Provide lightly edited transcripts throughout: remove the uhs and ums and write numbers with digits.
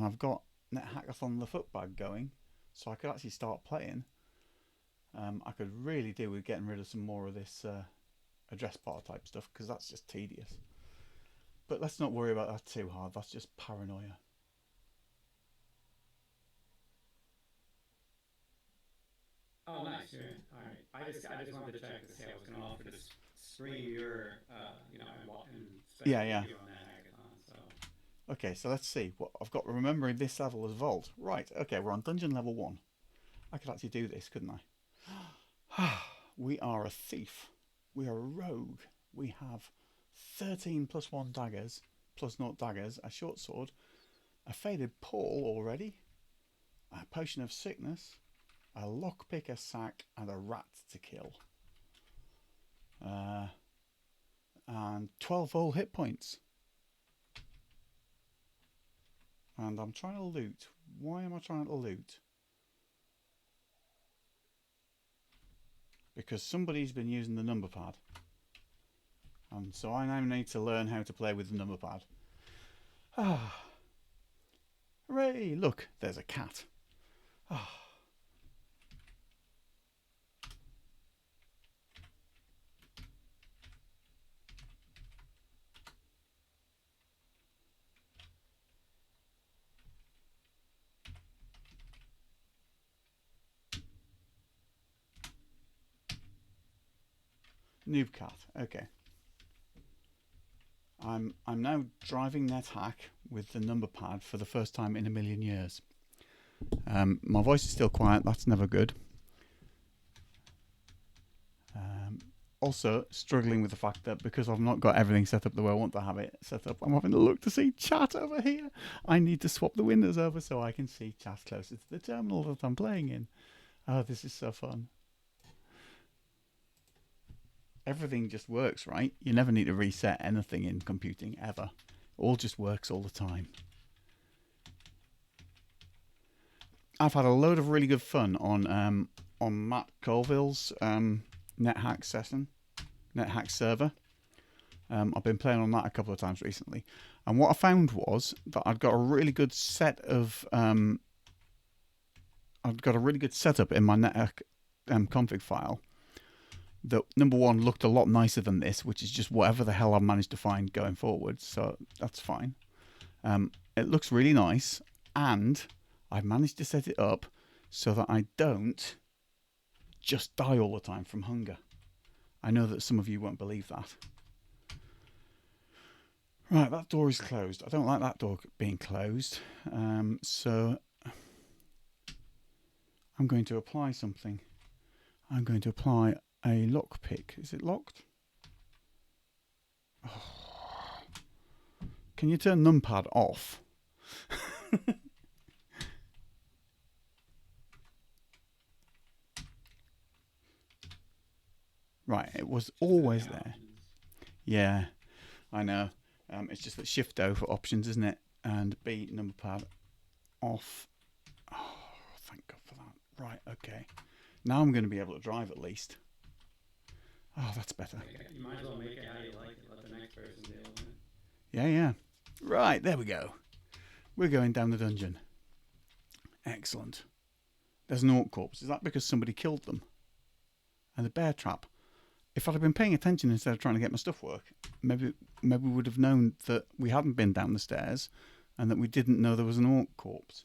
and I've got NetHackathon the footbag going, so I could actually start playing. I could really do with getting rid of some more of this address bar type stuff, because that's just tedious. But let's not worry about that too hard. That's just paranoia. Oh, nice. Yeah. All right. I just wanted to check to see I was going to offer to stream your, and spend Yeah, it with yeah. you on that hackathon. So Okay, so let's see what I've got. Remembering this level as Vault. Right. Okay, we're on dungeon level 1. I could actually do this, couldn't I? We are a thief. We are a rogue. We have 13 plus 1 daggers, plus 0 daggers, a short sword, a faded pawl already, a potion of sickness, a lockpick, a sack, and a rat to kill. And 12 full hit points. And I'm trying to loot. Why am I trying to loot? Because somebody's been using the number pad. And so I now need to learn how to play with the number pad. Ah. Hooray! Look, there's a cat. Ah. Noob cat. Okay. I'm now driving NetHack with the number pad for the first time in a million years. My voice is still quiet. That's never good. Also, struggling with the fact that because I've not got everything set up the way I want to have it set up, I'm having to look to see chat over here. I need to swap the windows over so I can see chat closer to the terminal that I'm playing in. Oh, this is so fun. Everything just works, right? You never need to reset anything in computing, ever. It all just works all the time. I've had a load of really good fun on Matt Colville's NetHack session, NetHack server. I've been playing on that a couple of times recently, and what I found was that I'd got a really good set of I'd got a really good setup in my NetHack config file. That number one looked a lot nicer than this, which is just whatever the hell I've managed to find going forward, so that's fine. It looks really nice, and I've managed to set it up so that I don't just die all the time from hunger. I know that some of you won't believe that. Right, that door is closed. I don't like that door being closed, so I'm going to apply something. I'm going to apply a lockpick. Is it locked? Oh. Can you turn numpad off? Right, it was always there. Yeah, I know. It's just that Shift O for options, isn't it? And B, number pad off. Oh, thank God for that. Right, okay. Now I'm going to be able to drive at least. Oh, that's better. You might as well make it how you like it. Let the next person deal with it. Yeah, yeah. Right, there we go. We're going down the dungeon. Excellent. There's an orc corpse. Is that because somebody killed them? And the bear trap. If I'd have been paying attention instead of trying to get my stuff work, maybe we would have known that we hadn't been down the stairs and that we didn't know there was an orc corpse.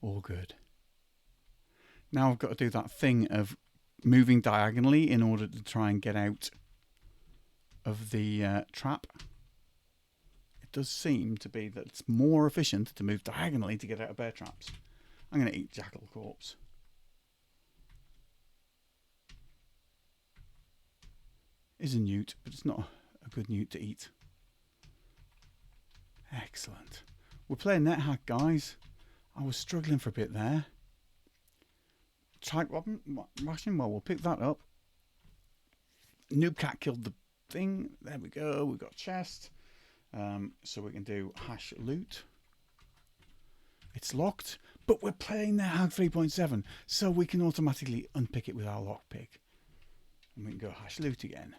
All good. Now I've got to do that thing of moving diagonally in order to try and get out of the trap. It does seem to be that it's more efficient to move diagonally to get out of bear traps. I'm going to eat jackal corpse. Is a newt, but it's not a good newt to eat. Excellent. We're playing NetHack, guys. I was struggling for a bit there. Type mashing. Well, we'll pick that up. Noobcat killed the thing. There we go. We've got chest. So we can do hash loot. It's locked, but we're playing NetHack 3.7, so we can automatically unpick it with our lockpick. And we can go hash loot again.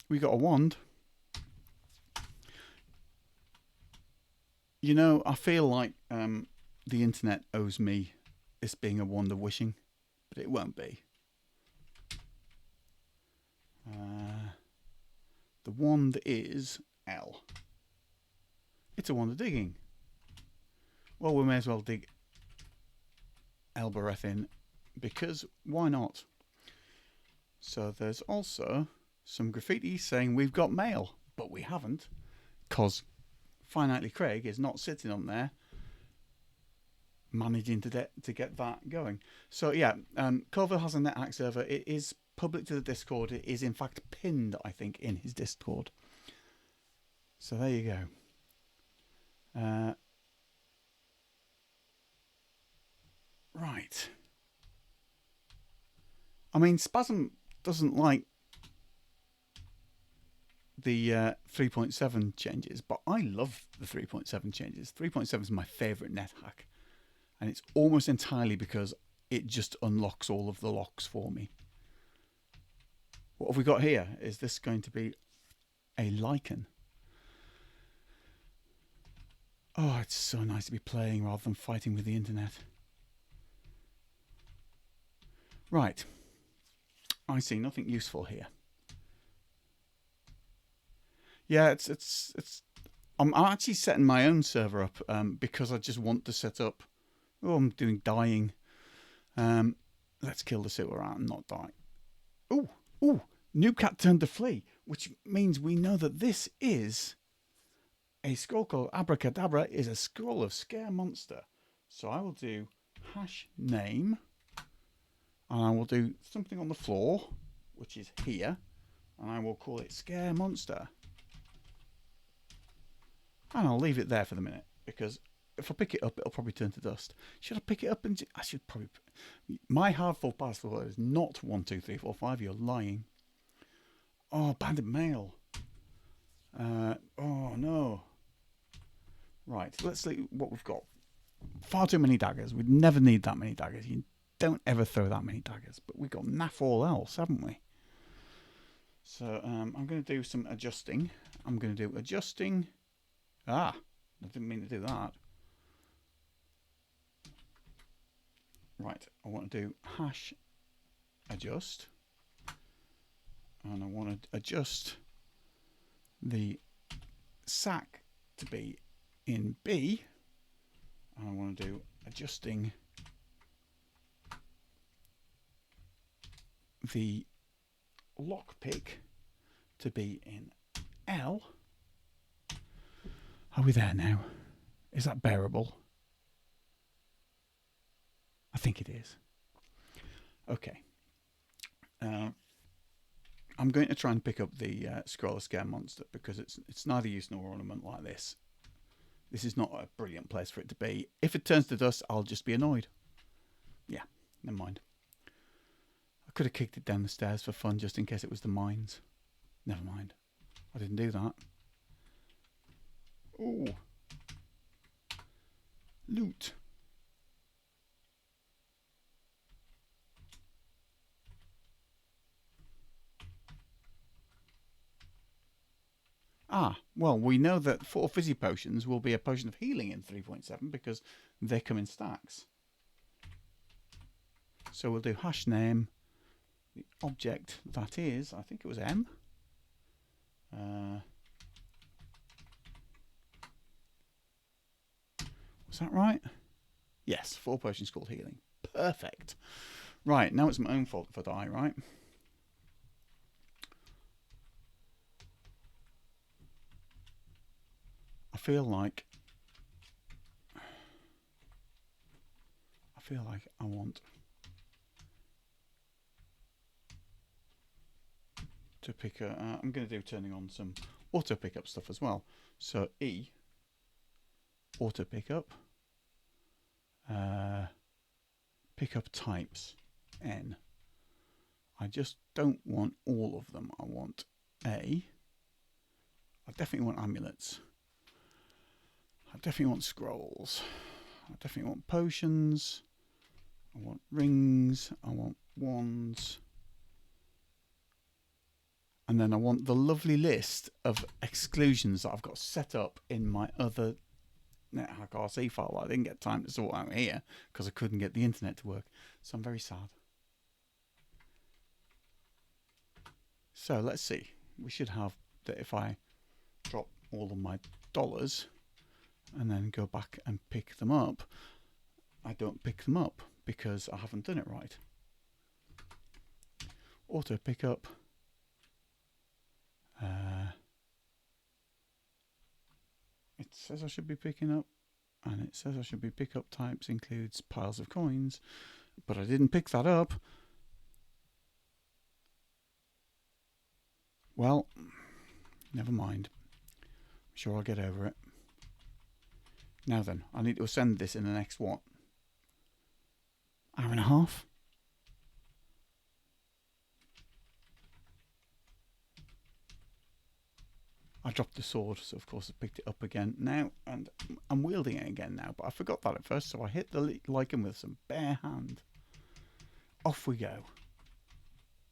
We got a wand. You know, I feel like the internet owes me this being a wand of wishing, but it won't be. The wand is L. It's a wand of digging. Well, we may as well dig Elbereth in, because why not? So there's also some graffiti saying we've got mail, but we haven't, because Finitely Craig is not sitting on there managing to get that going. So yeah, Colville has a NetHack server. It is public to the Discord. It is in fact pinned, I think, in his Discord. So there you go. Right. I mean, Spasm doesn't like the 3.7 changes, but I love the 3.7 changes. 3.7 is my favourite NetHack, and it's almost entirely because it just unlocks all of the locks for me. What have we got here? Is this going to be a lichen? Oh, it's so nice to be playing rather than fighting with the internet. Right. I see nothing useful here. Yeah, it's. I'm actually setting my own server up because I just want to set up. Oh, I'm doing dying. Let's kill the sewer out and not die. Ooh! New cat turned to flee, which means we know that this is a scroll called Abracadabra. Is a scroll of scare monster. So I will do hash name, and I will do something on the floor, which is here, and I will call it scare monster. And I'll leave it there for the minute, because if I pick it up, it'll probably turn to dust. Should I pick it up and... I should probably... My hard full password is not 1, 2, 3, 4, 5. You're lying. Oh, banded mail. Oh, no. Right, let's see what we've got. Far too many daggers. We'd never need that many daggers. You don't ever throw that many daggers. But we've got naff all else, haven't we? So I'm going to do some adjusting. I'm going to do adjusting... I didn't mean to do that. Right, I want to do hash adjust. And I want to adjust the sack to be in B. And I want to do adjusting the lockpick to be in L. Are we there now? Is that bearable? I think it is. Okay. I'm going to try and pick up the scroller scare monster because it's neither use nor ornament like this. This is not a brilliant place for it to be. If it turns to dust, I'll just be annoyed. Yeah, never mind. I could have kicked it down the stairs for fun just in case it was the mines. Never mind. I didn't do that. Ooh. Loot. Well, we know that 4 fizzy potions will be a potion of healing in 3.7 because they come in stacks. So we'll do hash name, the object that is, I think it was M. Was that right? Yes, 4 potions called healing. Perfect. Right, now it's my own fault if I die, right? I feel like I want to pick a... I'm going to do turning on some auto pickup stuff as well. So E, auto pickup, pickup types, N. I just don't want all of them. I want A. I definitely want amulets. I definitely want scrolls. I definitely want potions. I want rings. I want wands. And then I want the lovely list of exclusions that I've got set up in my other NetHack RC file that I didn't get time to sort out here because I couldn't get the internet to work. So I'm very sad. So let's see. We should have that if I drop all of my dollars and then go back and pick them up, I don't pick them up because I haven't done it right. Auto pickup. It says I should be picking up, and it says I should be pickup types includes piles of coins, but I didn't pick that up. Well, never mind. I'm sure I'll get over it. Now then, I need to send this in the next, what, hour and a half? I dropped the sword, so of course I picked it up again now, and I'm wielding it again now, but I forgot that at first, so I hit the lichen with some bare hand. Off we go.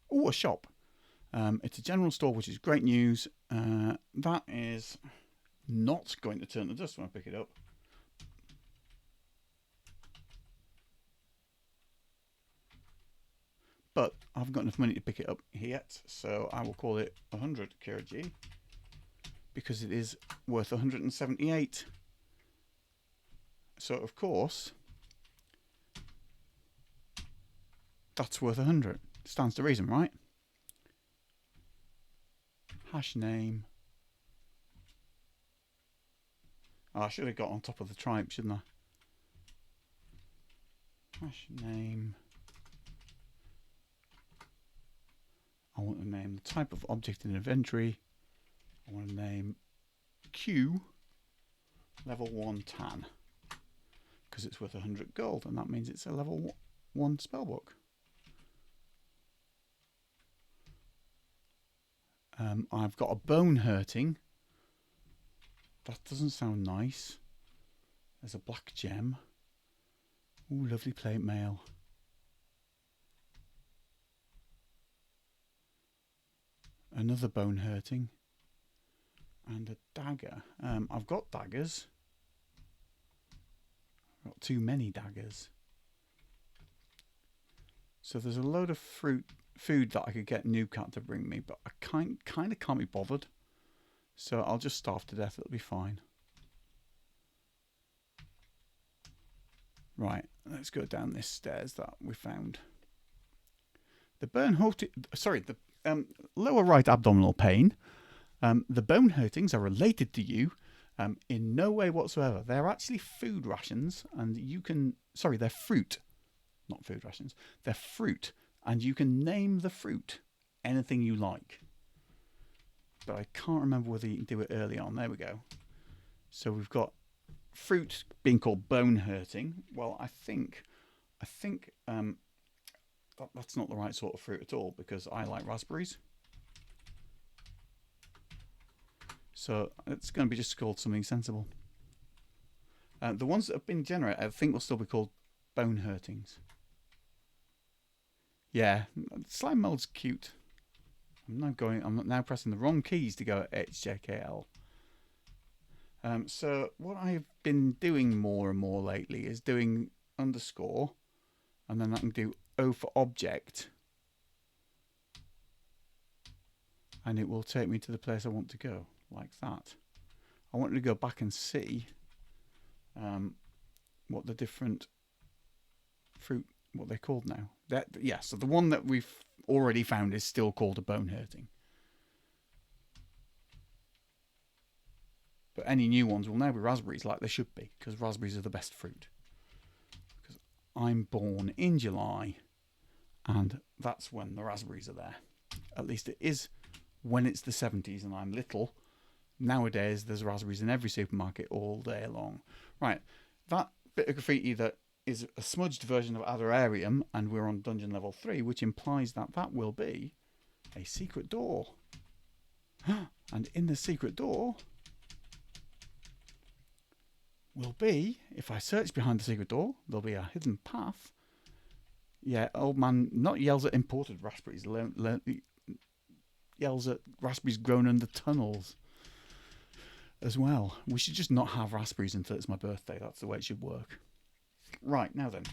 Oh, a shop. It's a general store, which is great news. That is not going to turn to dust when I pick it up. But I haven't got enough money to pick it up yet, so I will call it 100 Kiraji. Because it is worth 178. So of course, that's worth 100. Stands to reason, right? Hash name. Oh, I should have got on top of the tribe, shouldn't I? Hash name. I want to name the type of object in inventory. I want to name Q level 1 tan because it's worth 100 gold, and that means it's a level 1 spellbook. I've got a bone hurting. That doesn't sound nice. There's a black gem. Ooh, lovely plate mail. Another bone hurting. And a dagger. I've got daggers. I've got too many daggers. So there's a load of food that I could get Newcat to bring me, but I kind of can't be bothered. So I'll just starve to death. It'll be fine. Right, let's go down this stairs that we found. The lower right abdominal pain. The bone hurtings are related to you in no way whatsoever. They're actually food rations, and you can... Sorry, they're fruit. Not food rations. They're fruit, and you can name the fruit anything you like. But I can't remember whether you can do it early on. There we go. So we've got fruit being called bone hurting. Well, I think that's not the right sort of fruit at all, because I like raspberries. So it's going to be just called something sensible. The ones that have been generated, I think, will still be called bone hurtings. Yeah, slime mold's cute. I'm now pressing the wrong keys to go at HJKL. So what I've been doing more and more lately is doing underscore, and then I can do O for object, and it will take me to the place I want to go, like that. I wanted to go back and see what the different fruit, what they're called now. So the one that we've already found is still called a bone hurting. But any new ones will now be raspberries, like they should be, because raspberries are the best fruit. Because I'm born in July, and that's when the raspberries are there. At least it is when it's the 70s and I'm little. Nowadays, there's raspberries in every supermarket all day long. Right, that bit of graffiti that is a smudged version of Adorarium, and we're on dungeon level 3, which implies that that will be a secret door. And in the secret door will be, if I search behind the secret door, there'll be a hidden path. Yeah, old man not yells at imported raspberries, yells at raspberries grown under tunnels. as well. We should just not have raspberries until it's my birthday. That's the way it should work. Right, now then,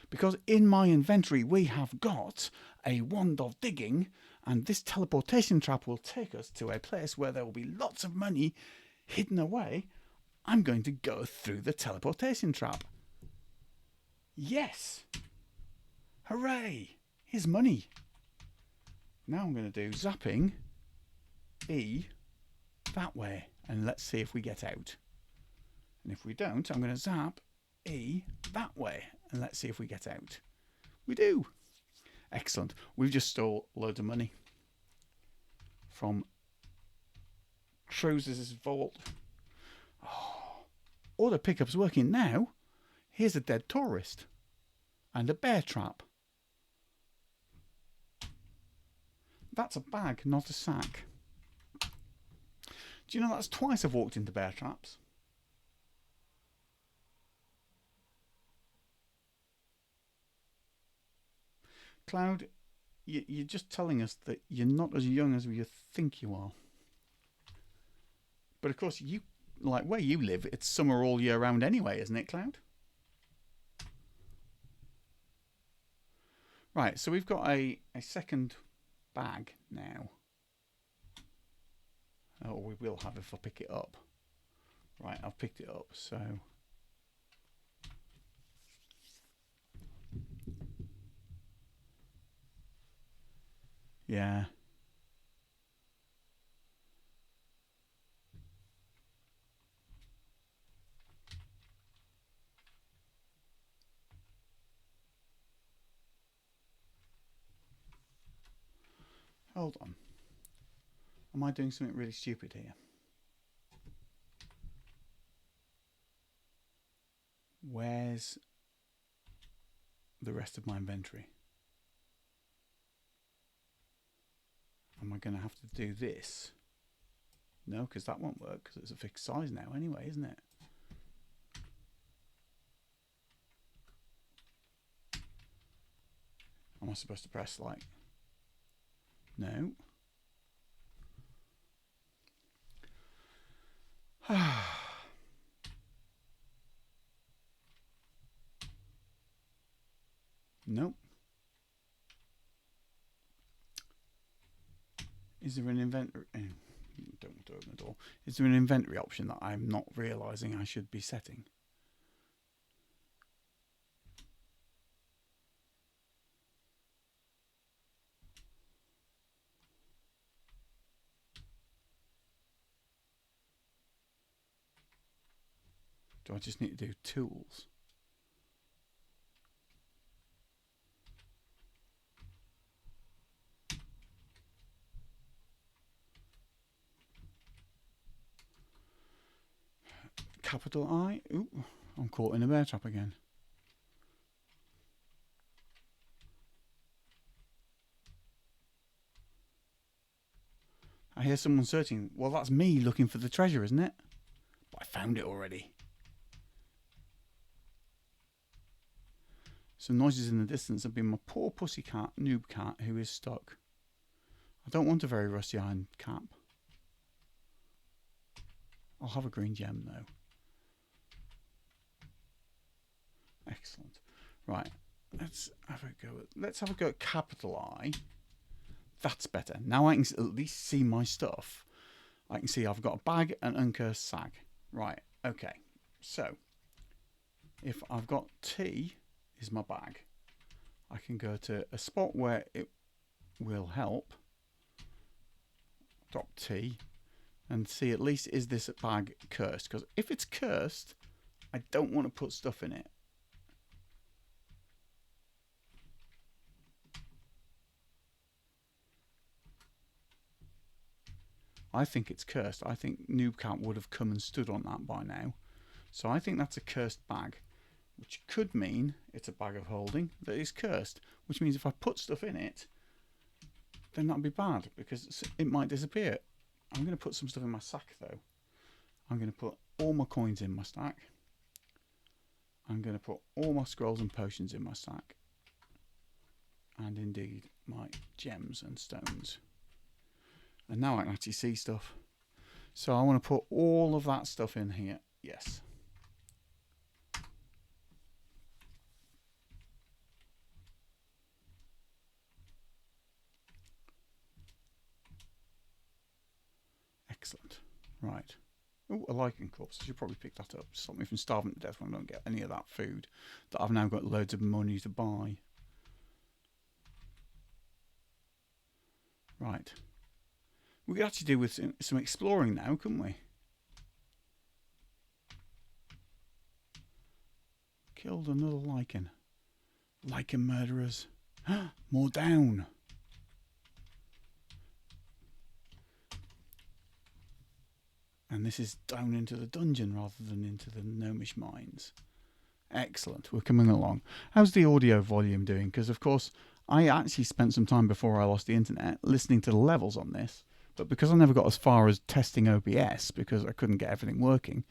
because in my inventory we have got a wand of digging, and this teleportation trap will take us to a place where there will be lots of money hidden away, I'm going to go through the teleportation trap. Yes! Hooray! Here's money. Now I'm going to do zapping E that way, and let's see if we get out. And if we don't, I'm going to zap E that way, and let's see if we get out. We do. Excellent. We've just stole loads of money from Trousers' vault. Oh, all the pickup's working now. Here's a dead tourist and a bear trap. That's a bag, not a sack. Do you know that's twice I've walked into bear traps? Cloud, you're just telling us that you're not as young as you think you are. But of course, you like where you live, it's summer all year round anyway, isn't it, Cloud? Right, so we've got a second bag now. Oh, we will have if I pick it up. Right, I've picked it up, so... Yeah. Hold on. Am I doing something really stupid here? Where's the rest of my inventory? Am I going to have to do this? No, because that won't work, because it's a fixed size now anyway, isn't it? Am I supposed to press like... No. Nope. Is there an inventory? Don't want to open the door. Is there an inventory option that I'm not realising I should be setting? Do I just need to do tools? Capital I. Ooh, I'm caught in a bear trap again. I hear someone searching. Well, that's me looking for the treasure, isn't it? But I found it already. Some noises in the distance have been my poor pussycat, noob cat, who is stuck. I don't want a very rusty iron cap. I'll have a green gem though. Excellent. Right, let's have a go. Let's have a go at capital I. That's better. Now I can at least see my stuff. I can see I've got a bag and uncursed sack. Right. Okay. So if I've got T is my bag, I can go to a spot where it will help. Drop T and see at least is this bag cursed? Because if it's cursed, I don't want to put stuff in it. I think it's cursed. I think Noobcat would have come and stood on that by now. So I think that's a cursed bag, which could mean it's a bag of holding that is cursed, which means if I put stuff in it, then that'd be bad because it might disappear. I'm going to put some stuff in my sack though. I'm going to put all my coins in my stack. I'm going to put all my scrolls and potions in my sack. And indeed my gems and stones. And now I can actually see stuff. So I want to put all of that stuff in here. Yes. Excellent. Right. Oh, a lichen corpse. I should probably pick that up. Stop me from starving to death when I don't get any of that food that I've now got loads of money to buy. Right. We could actually do with some exploring now, couldn't we? Killed another lichen. Lichen murderers. More down. And this is down into the dungeon rather than into the gnomish mines. Excellent. We're coming along. How's the audio volume doing? Because, of course, I actually spent some time before I lost the internet listening to the levels on this. But because I never got as far as testing OBS, because I couldn't get everything working,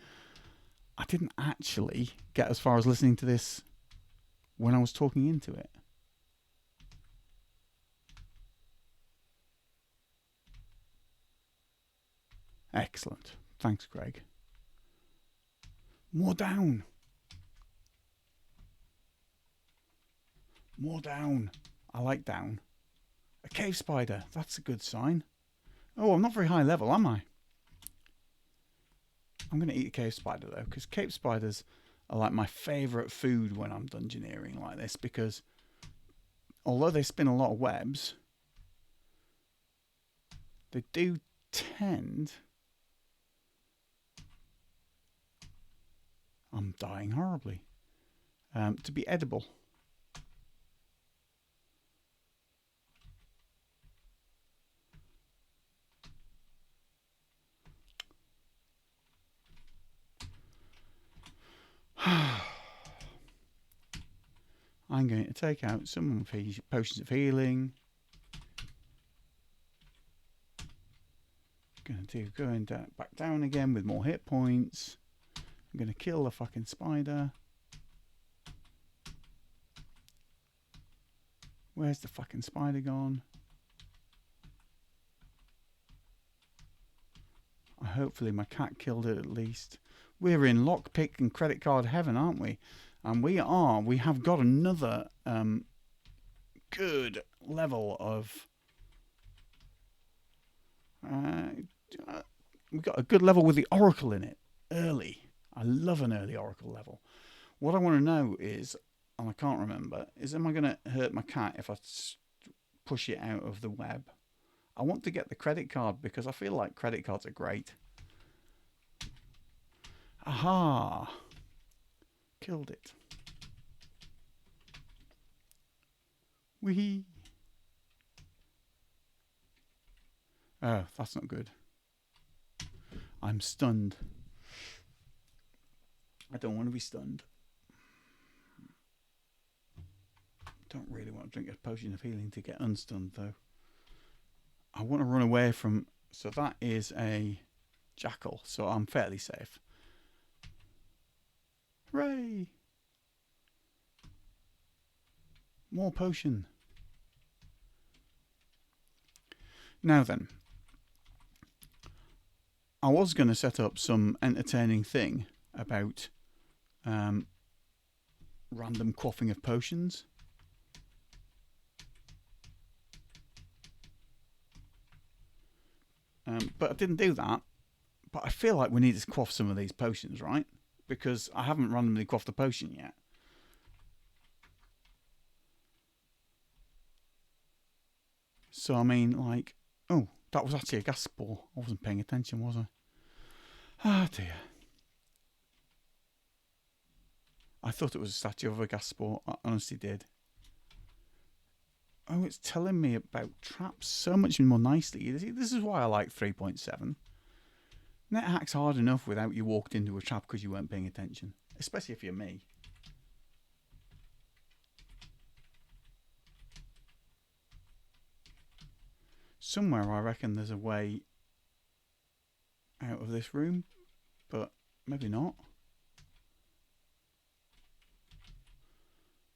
I didn't actually get as far as listening to this when I was talking into it. Excellent. Thanks, Greg. More down. More down. I like down. A cave spider. That's a good sign. Oh, I'm not very high level, am I? I'm going to eat a cave spider, though, because cave spiders are like my favourite food when I'm dungeoneering like this, because although they spin a lot of webs, they do tend... I'm dying horribly. To be edible. I'm going to take out some potions of healing. Going back down again with more hit points. I'm going to kill the fucking spider. Where's the fucking spider gone? Hopefully my cat killed it at least. We're in lockpick and credit card heaven, aren't we? And we are. We have got another good level of... we've got a good level with the Oracle in it. Early. I love an early Oracle level. What I want to know is, and I can't remember, is am I going to hurt my cat if I push it out of the web? I want to get the credit card because I feel like credit cards are great. Aha! Killed it. Wee. Oh, that's not good. I'm stunned. I don't want to be stunned. Don't really want to drink a potion of healing to get unstunned, though. I want to run away from... So that is a jackal, so I'm fairly safe. Hooray! More potion. Now then. I was going to set up some entertaining thing about random quaffing of potions. But I didn't do that. But I feel like we need to quaff some of these potions, right? Because I haven't randomly quaffed a potion yet. So, I mean, like... Oh, that was actually a gas spore. I wasn't paying attention, was I? Ah, dear. I thought it was a statue of a gas spore. I honestly did. Oh, it's telling me about traps so much more nicely. This is why I like 3.7. NetHack's hard enough without you walked into a trap because you weren't paying attention. Especially if you're me. Somewhere I reckon there's a way out of this room. But maybe not.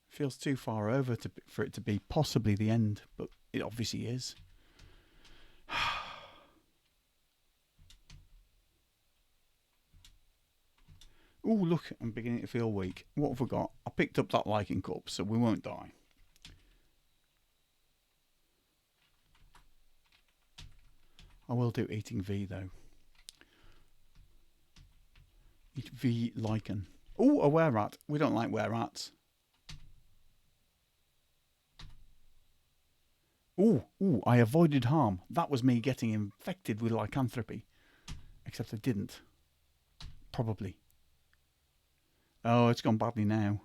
Feels too far over for it to be possibly the end. But it obviously is. Oh, look, I'm beginning to feel weak. What have we got? I picked up that lichen corpse, so we won't die. I will do eating V, though. Eat V lichen. Oh, a were-rat. We don't like were-rats. Oh, I avoided harm. That was me getting infected with lycanthropy. Except I didn't. Probably. Oh, it's gone badly now.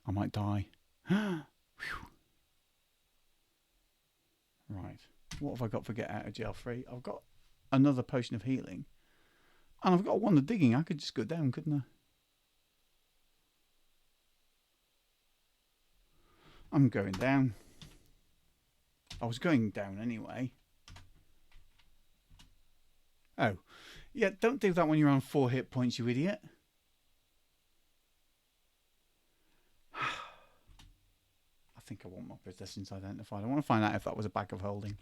I might die. Right. What have I got for get out of jail free? I've got another potion of healing. And I've got one of digging. I could just go down, couldn't I? I'm going down. I was going down anyway. Oh. Yeah, don't do that when you're on 4 hit points, you idiot. I think I want my possessions identified. I want to find out if that was a bag of holding.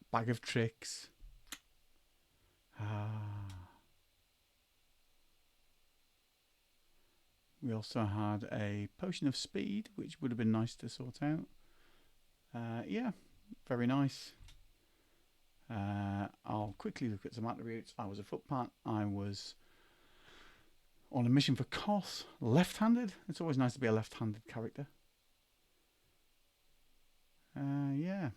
Bag of tricks. We also had a potion of speed, which would have been nice to sort out. Yeah, very nice. I'll quickly look at some attributes. I was a footpat. I was on a mission for Koth. Left-handed. It's always nice to be a left-handed character. Yeah.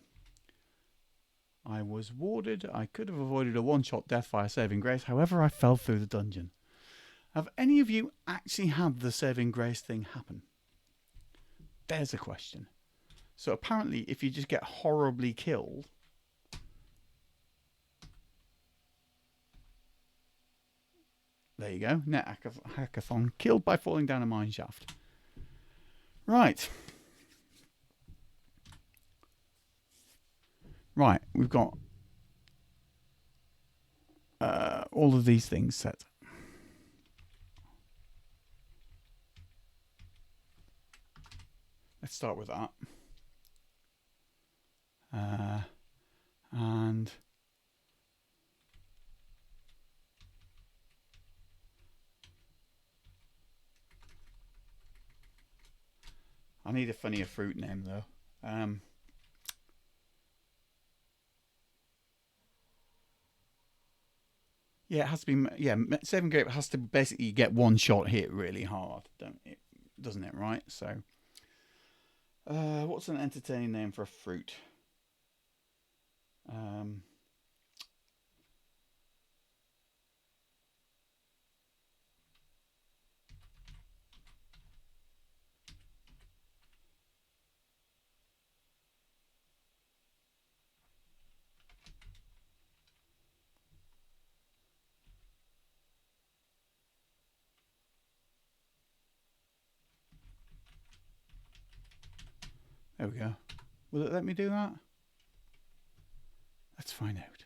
I was warded. I could have avoided a one-shot death via saving grace. However, I fell through the dungeon. Have any of you actually had the saving grace thing happen? There's a question. So apparently, if you just get horribly killed, there you go. NetHackathon. Killed by falling down a mine shaft. Right. Right. We've got all of these things set. Let's start with that. And I need a funnier fruit name though. Yeah, it has to be. Yeah, saving grape has to basically get one shot hit really hard, doesn't it? Right. So, what's an entertaining name for a fruit? There we go. Will it let me do that? Let's find out.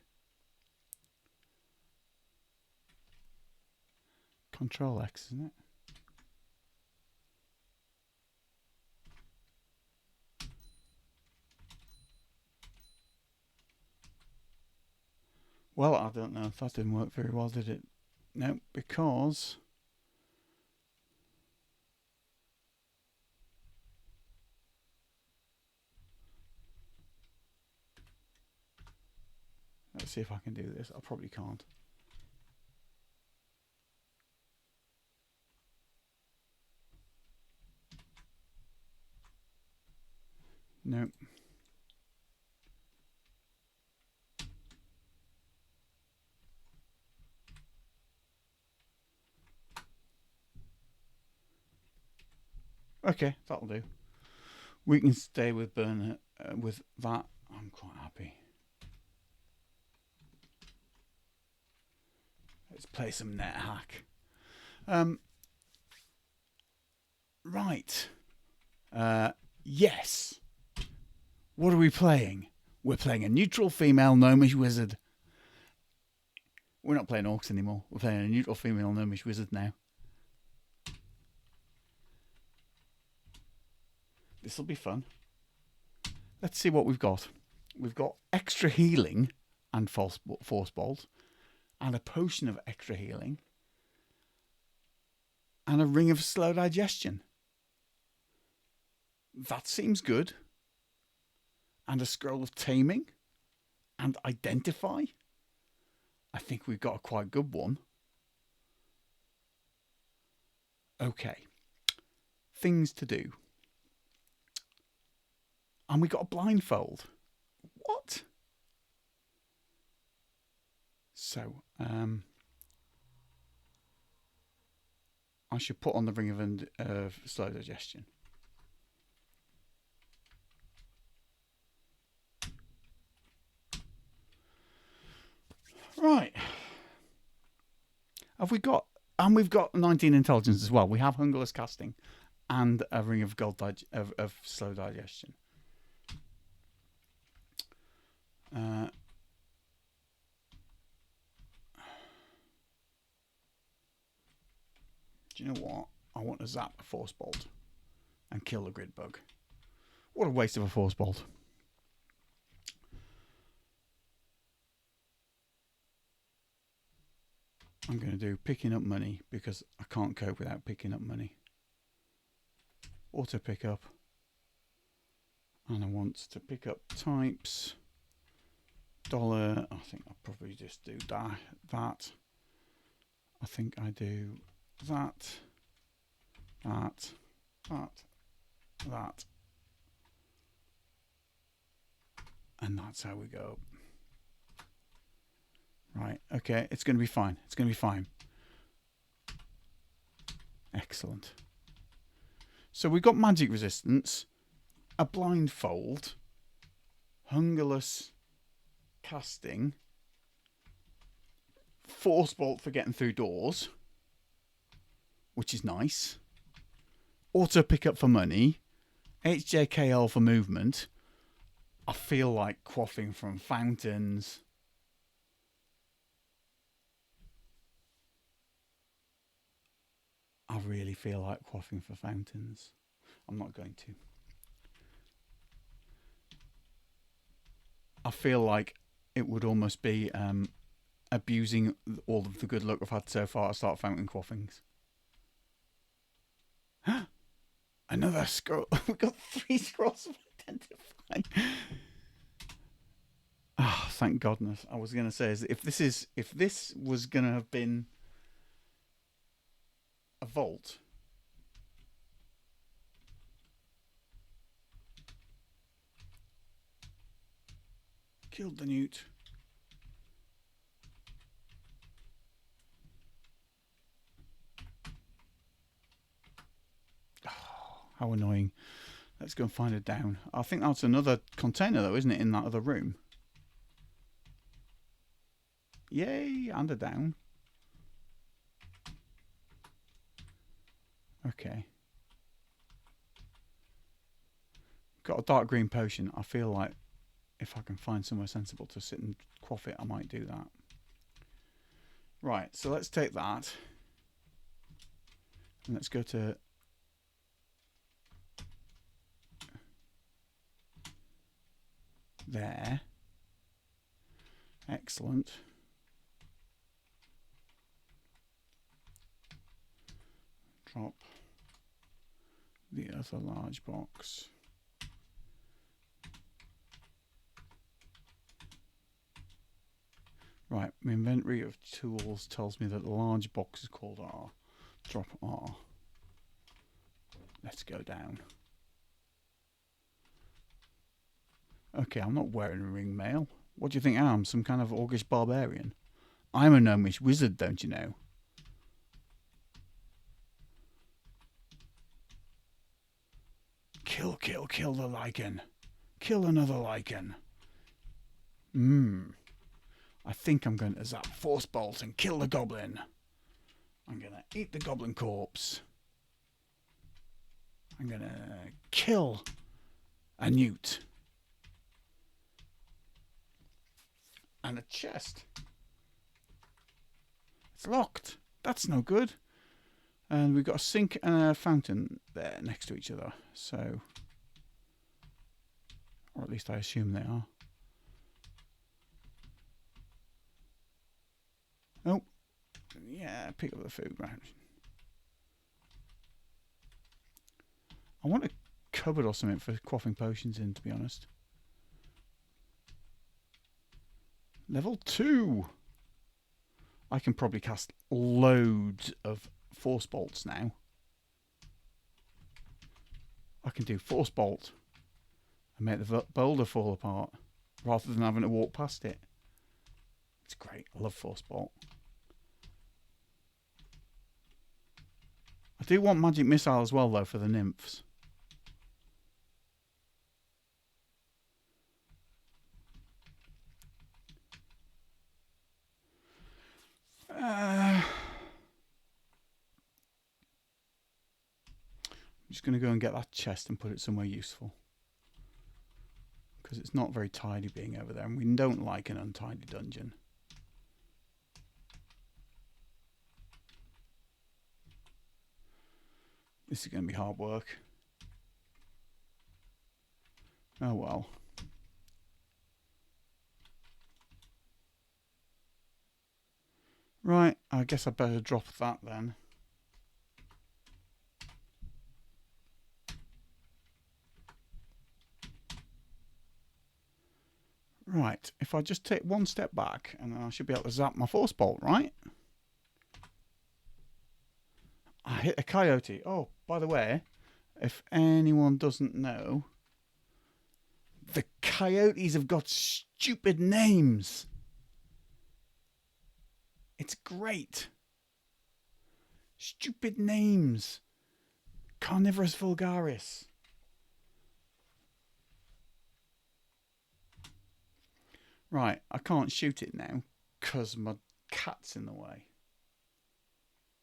Control X, isn't it? Well, I don't know. That didn't work very well, did it? No, because let's see if I can do this. I probably can't. No. Okay, that'll do. We can stay with burn with that. I'm quite happy. Let's play some NetHack. Right. Yes. What are we playing? We're playing a neutral female gnomish wizard. We're not playing orcs anymore. We're playing a neutral female gnomish wizard now. This will be fun. Let's see what we've got. We've got extra healing and force bolt, and a potion of extra healing, and a ring of slow digestion. That seems good. And a scroll of taming and identify. I think we've got a quite good one. Okay. Things to do. And we got a blindfold. What? So, I should put on the ring of slow digestion. Right. Have we got... And we've got 19 intelligence as well. We have hungerless casting and a ring of gold of slow digestion. Do you know what? I want to zap a force bolt and kill the grid bug. What a waste of a force bolt. I'm going to do picking up money because I can't cope without picking up money. Auto pick up. And I want to pick up types. Dollar. I think I'll probably just do that. I think I do that. That. And that's how we go. Right, okay, it's going to be fine. It's going to be fine. Excellent. So we've got magic resistance, a blindfold, hungerless casting, force bolt for getting through doors, which is nice, auto pickup for money, HJKL for movement. I feel like quaffing from fountains. I really feel like quaffing for fountains. I'm not going to. I feel like it would almost be abusing all of the good luck I've had so far to start fountain quaffings. Another scroll. We've got 3 scrolls of identify. Oh, thank goodness. I was going to say, if this was going to have been a vault, killed the newt. Oh, how annoying. Let's go and find a down. I think that's another container though, isn't it, in that other room? Yay, and a down. Okay. Got a dark green potion. I feel like if I can find somewhere sensible to sit and quaff it, I might do that. Right, so let's take that. And let's go to... there. Excellent. Drop the other large box. Right, my inventory of tools tells me that the large box is called R. Drop R. Let's go down. Okay, I'm not wearing a ring mail. What do you think I am? Some kind of August barbarian? I'm a gnomish wizard, don't you know? Kill, kill, kill the lichen. Kill another lichen. I think I'm going to zap force bolt and kill the goblin. I'm going to eat the goblin corpse. I'm going to kill a newt. And a chest. It's locked. That's no good. And we've got a sink and a fountain there next to each other. So, Or at least I assume they are. Oh, yeah, pick up the food, right. I want a cupboard or something for quaffing potions in, to be honest. Level 2! I can probably cast loads of force bolts now. I can do force bolt and make the boulder fall apart rather than having to walk past it. It's great. I love force bolt. I do want magic missile as well, though, for the nymphs. I'm just going to go and get that chest and put it somewhere useful. Because it's not very tidy being over there, and we don't like an untidy dungeon. This is going to be hard work. Oh well. Right, I guess I better drop that then. Right, if I just take one step back, and then I should be able to zap my force bolt, right? I hit a coyote. Oh, by the way, if anyone doesn't know, the coyotes have got stupid names. It's great. Stupid names. Carnivorous vulgaris. Right, I can't shoot it now because my cat's in the way.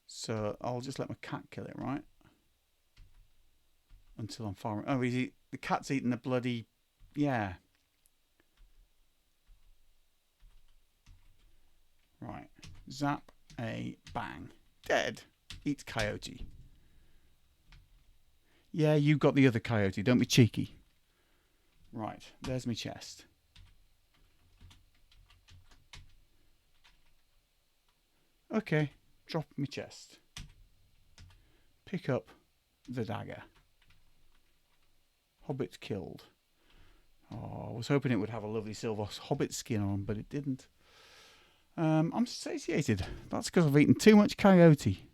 So I'll just let my cat kill it, right? Until I'm far. Oh, the cat's eating the bloody. Yeah. Right. Zap a bang. Dead. Eats coyote. Yeah, you got the other coyote. Don't be cheeky. Right. There's my chest. Okay. Drop my chest. Pick up the dagger. Hobbit killed. Oh, I was hoping it would have a lovely silver hobbit skin on, but it didn't. I'm satiated. That's because I've eaten too much coyote.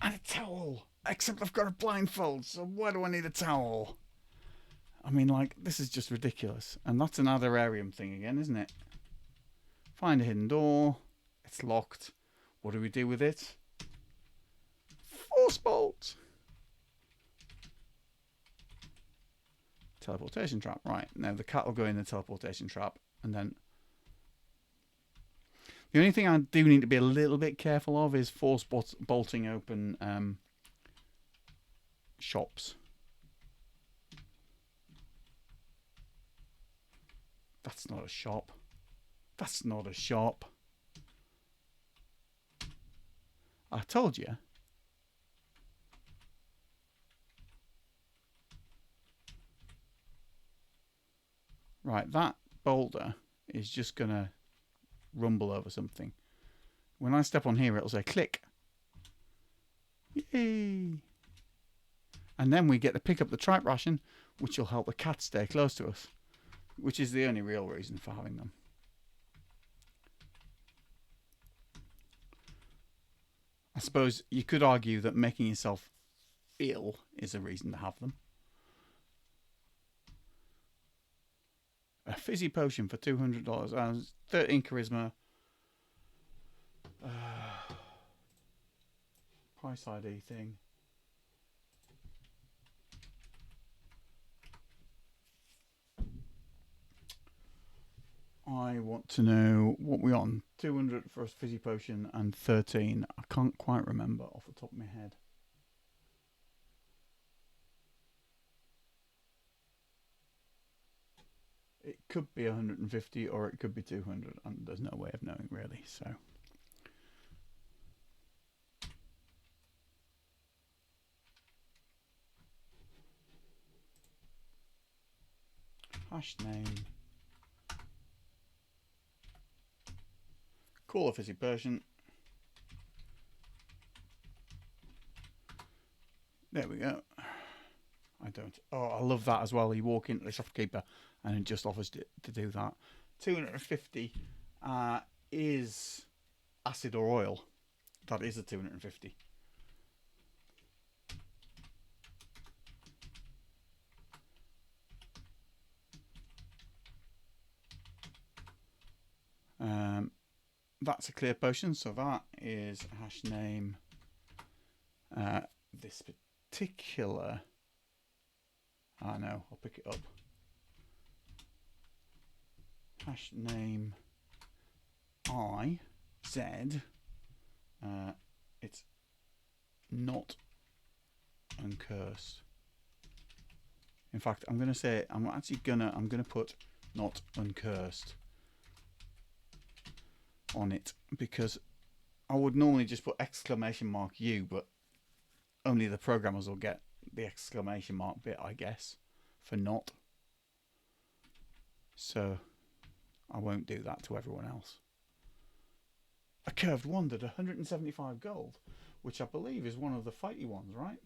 And a towel. Except I've got a blindfold, so why do I need a towel? I mean, like, this is just ridiculous. And that's an Adderarium thing again, isn't it? Find a hidden door. It's locked. What do we do with it? Force bolt. Teleportation trap. Right, now the cat will go in the teleportation trap. And then... The only thing I do need to be a little bit careful of is force bolting open shops. That's not a shop. That's not a shop. I told you. Right, that boulder is just going to rumble over something. When I step on here, it'll say click. Yay! And then we get to pick up the tripe ration, which will help the cats stay close to us, which is the only real reason for having them. I suppose you could argue that making yourself ill is a reason to have them. A fizzy potion for $200. 13 charisma. Price ID thing. I want to know what we're on. 200 for a fizzy potion and 13. I can't quite remember off the top of my head. It could be 150 or it could be 200, and there's no way of knowing really. So hash name, call a fizzy Persian. There we go. I don't. Oh, I love that as well. You walk into the shopkeeper and it just offers to do that. 250 is acid or oil. That is a 250. That's a clear potion, so that is hash name. This particular. I know, I'll pick it up. Hash name IZ. It's not uncursed. In fact, I'm gonna say I'm gonna put not uncursed on it, because I would normally just put exclamation mark U, but only the programmers will get the exclamation mark bit, I guess, for not. So I won't do that to everyone else. A curved wand at 175 gold, which I believe is one of the fighty ones, right?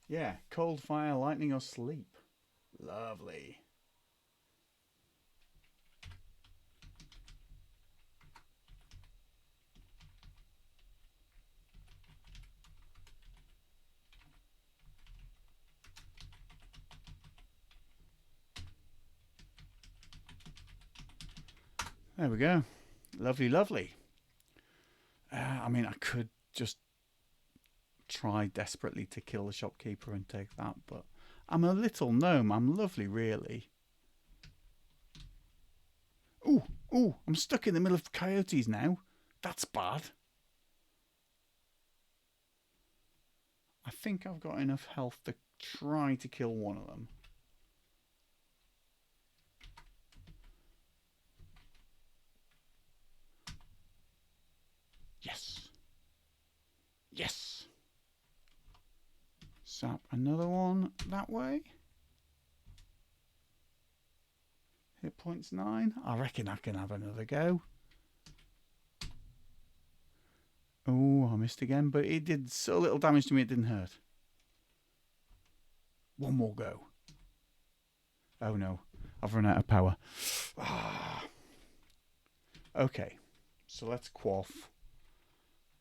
Yeah, cold, fire, lightning, or sleep. Lovely. There we go. Lovely, lovely. I mean, I could just try desperately to kill the shopkeeper and take that, but I'm a little gnome. I'm lovely, really. Ooh, I'm stuck in the middle of coyotes now. That's bad. I think I've got enough health to try to kill one of them. Yes. Yes. Sap another one that way. Hit points 9. I reckon I can have another go. Oh, I missed again, but it did so little damage to me it didn't hurt. One more go. Oh no, I've run out of power. Okay, so let's quaff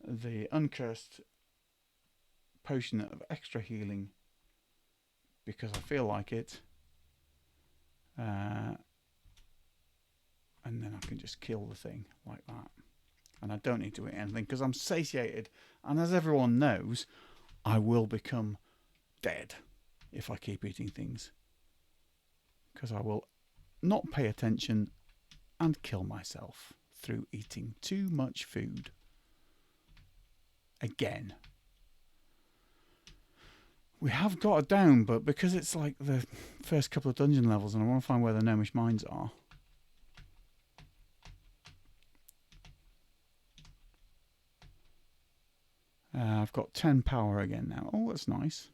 the uncursed potion of extra healing because I feel like it. And then I can just kill the thing like that. And I don't need to eat anything because I'm satiated. And as everyone knows, I will become dead if I keep eating things. Because I will not pay attention and kill myself through eating too much food. Again. We have got it down, but because it's like the first couple of dungeon levels and I want to find where the gnomish mines are. I've got 10 power again now. Oh, that's nice.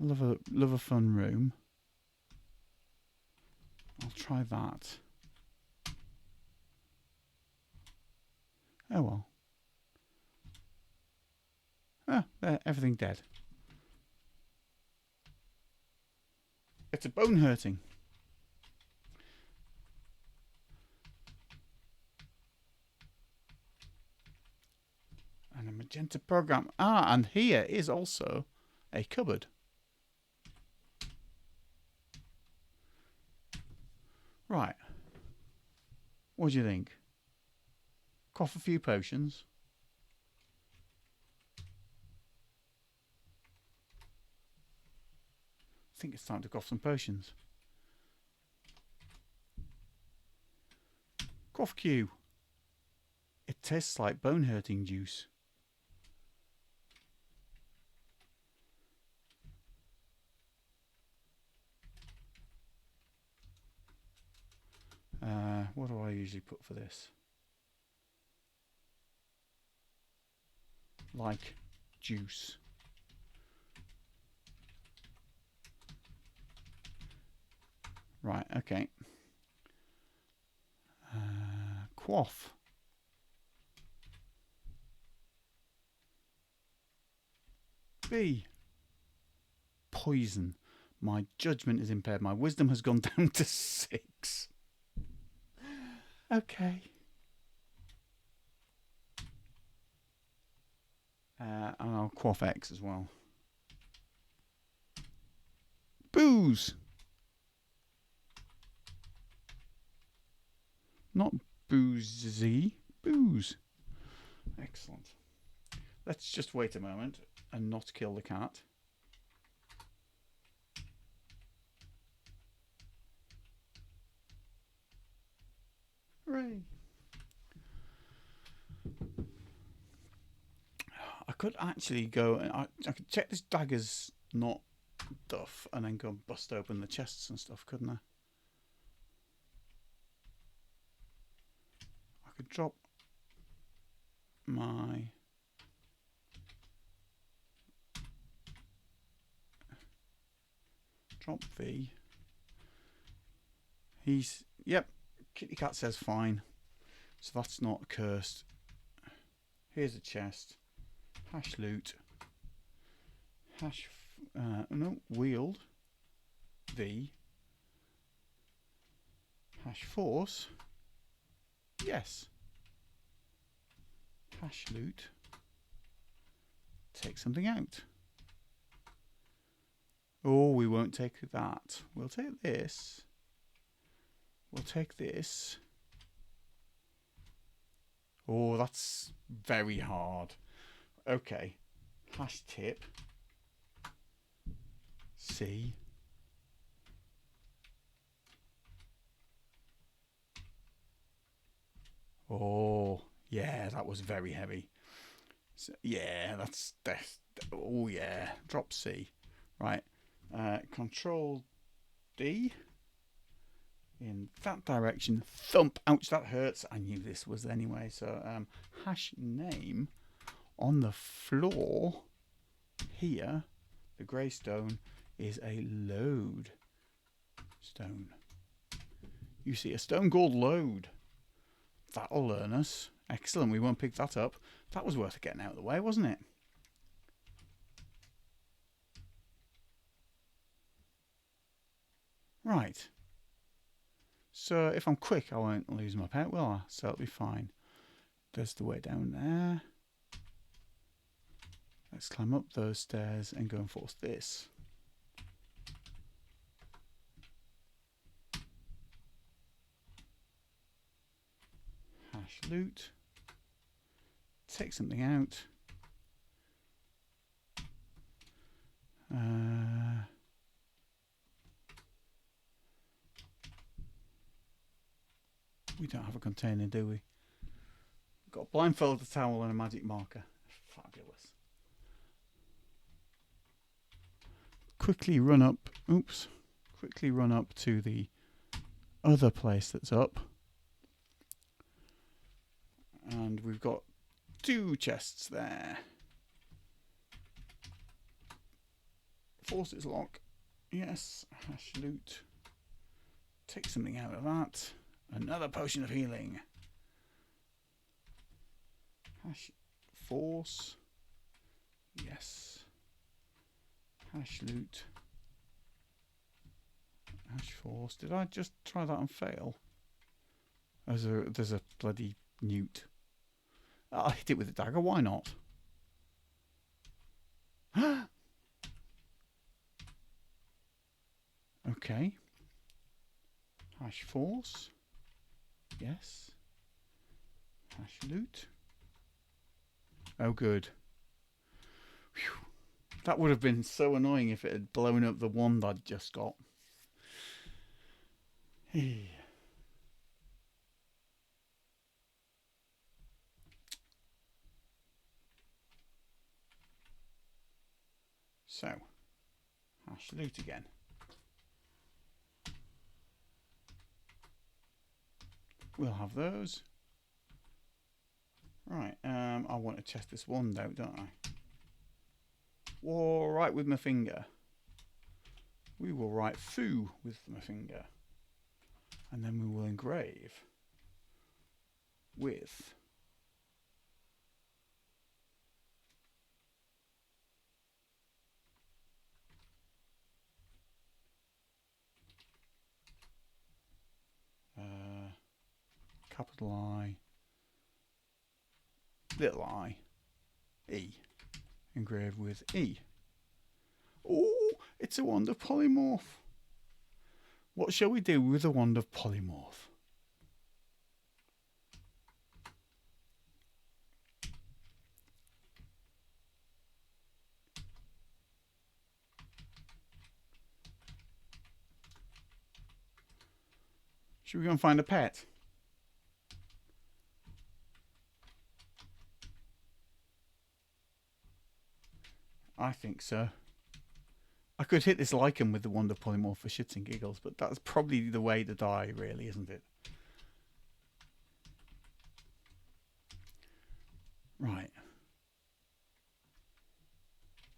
I love a fun room. I'll try that. Oh well. Ah, there, everything dead. It's a bone hurting. And a magenta program. Ah, and here is also a cupboard. Right. What do you think? Cough a few potions. I think it's time to cough some potions. Cough Q. It tastes like bone hurting juice. What do I usually put for this? Like juice. Right, okay. Quaff. B. Poison. My judgment is impaired. My wisdom has gone down to 6. Okay. And I'll quaff X as well. Booze. Not boozy. Booze. Excellent. Let's just wait a moment and not kill the cat. Hooray. I could actually go and I could check this dagger's not duff and then go and bust open the chests and stuff, couldn't I? I could drop my drop V. He's yep. Kitty Cat says fine, so that's not cursed. Here's a chest. Hash loot. Hash no wield. V. Hash force. Yes. Hash loot. Take something out. Oh, we won't take that. We'll take this. We'll take this. Oh, that's very hard. Okay. Hash tip. C. Oh, yeah, that was very heavy. So, yeah, that's. Oh, yeah. Drop C. Right. Control D. In that direction. Thump. Ouch, that hurts. I knew this was anyway. So, hash name on the floor here. The grey stone is a load stone. You see a stone called load. That'll learn us. Excellent. We won't pick that up. That was worth getting out of the way, wasn't it? Right. So if I'm quick, I won't lose my pet, will I? So it'll be fine. There's the way down there. Let's climb up those stairs and go and force this. Hash loot. Take something out. We don't have a container, do we? We've got a blindfold, a towel and a magic marker. Fabulous. Quickly run up. Oops. Quickly run up to the other place that's up. And we've got 2 chests there. Force its lock. Yes. Hash loot. Take something out of that. Another potion of healing. Hash force. Yes. Hash loot. Hash force. Did I just try that and fail? There's a bloody newt. I hit it with a dagger. Why not? Okay. Hash force. Yes. Hash loot. Oh, good. Whew. That would have been so annoying if it had blown up the one that I'd just got. So, hash loot again. We'll have those. Right, I want to test this wand out, don't I? Whoa, right with my finger. We will write foo with my finger. And then we will engrave with capital I, little I, E. Engrave with E. Oh, it's a wand of polymorph. What shall we do with a wand of polymorph? Should we go and find a pet? I think so. I could hit this lichen with the wand of polymorph for shits and giggles, but that's probably the way to die, really, isn't it? Right.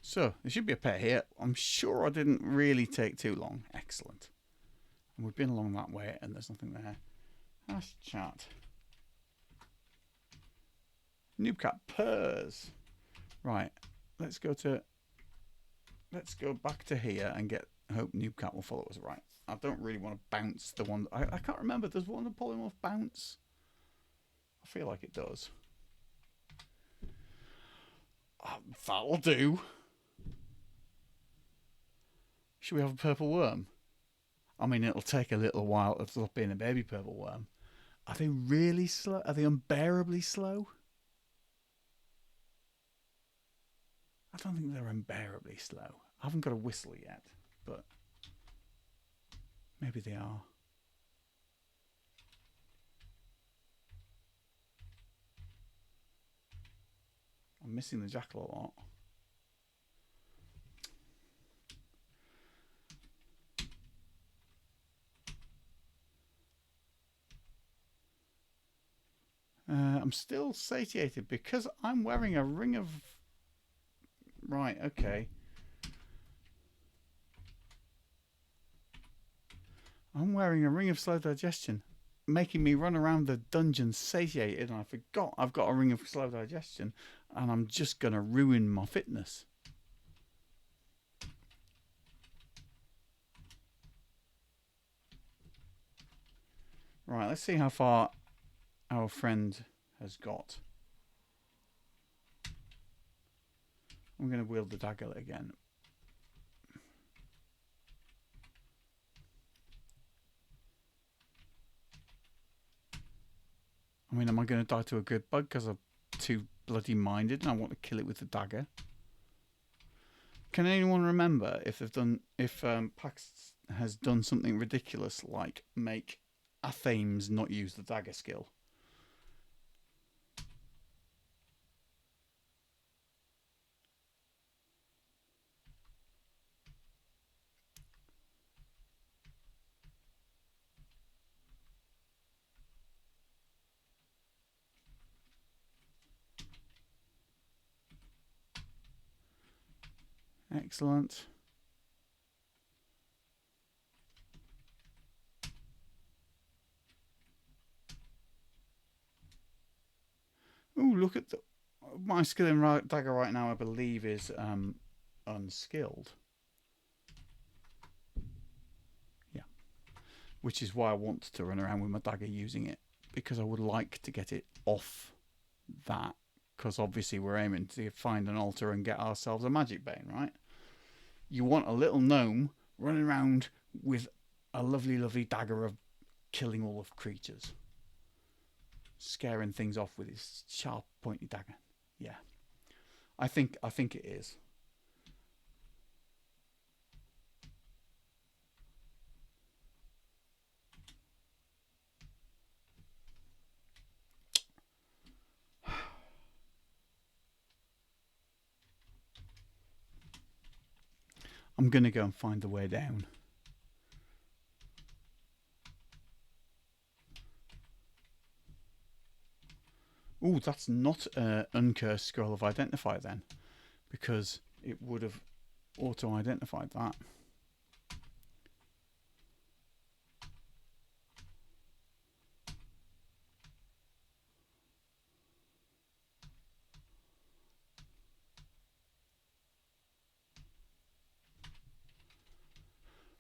So, there should be a pet here. I'm sure I didn't really take too long. Excellent. And we've been along that way and there's nothing there. Let's chat. Noobcat purrs. Right. Let's go back to here and hope Noobcat will follow us. Right. I don't really want to bounce the one. I can't remember. Does one of the polymorph bounce? I feel like it does. That'll do. Should we have a purple worm? I mean, it'll take a little while to stop being a baby purple worm. Are they really slow? Are they unbearably slow? I don't think they're unbearably slow. I haven't got a whistle yet, but maybe they are. I'm missing the jackal a lot. I'm still satiated because I'm wearing a ring of... Right, okay. I'm wearing a ring of slow digestion, making me run around the dungeon satiated, and I forgot I've got a ring of slow digestion, and I'm just going to ruin my fitness. Right, let's see how far our friend has got. I'm going to wield the dagger again. I mean, am I going to die to a good bug because I'm too bloody minded and I want to kill it with the dagger? Can anyone remember if Pax has done something ridiculous like make Athames not use the dagger skill? Excellent. Ooh, look at my skill in dagger right now. I believe is unskilled. Yeah, which is why I want to run around with my dagger using it, because I would like to get it off that. Because obviously we're aiming to find an altar and get ourselves a magic bane, right? You want a little gnome running around with a lovely, lovely dagger of killing all of creatures, scaring things off with his sharp, pointy dagger. Yeah, I think it is. I'm going to go and find the way down. Oh, that's not an uncursed scroll of identify then, because it would have auto-identified that.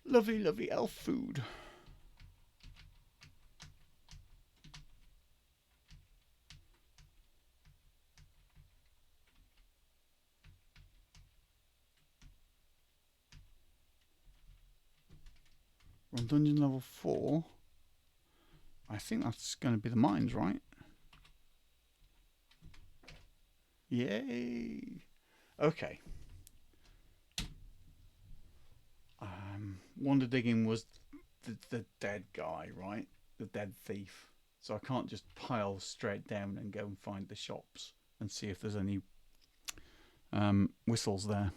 Lovely, lovely elf food. We're on dungeon level 4. I think that's going to be the mines, right? Yay! Okay. Wonder digging was the dead guy, right? The dead thief. So I can't just pile straight down and go and find the shops and see if there's any whistles there,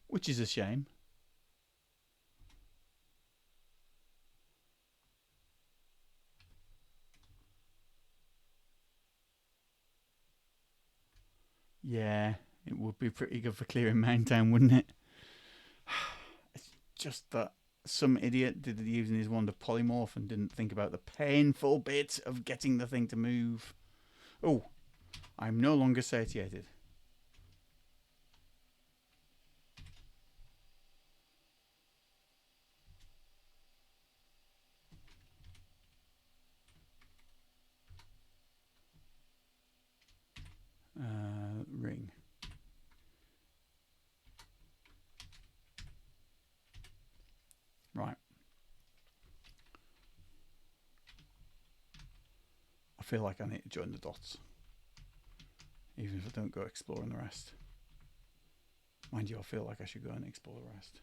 which is a shame. Yeah, it would be pretty good for clearing Main Town, wouldn't it? It's just that some idiot did it using his wand of polymorph and didn't think about the painful bit of getting the thing to move. Oh, I'm no longer satiated. Ring. Right. I feel like I need to join the dots, even if I don't go exploring the rest. Mind you, I feel like I should go and explore the rest.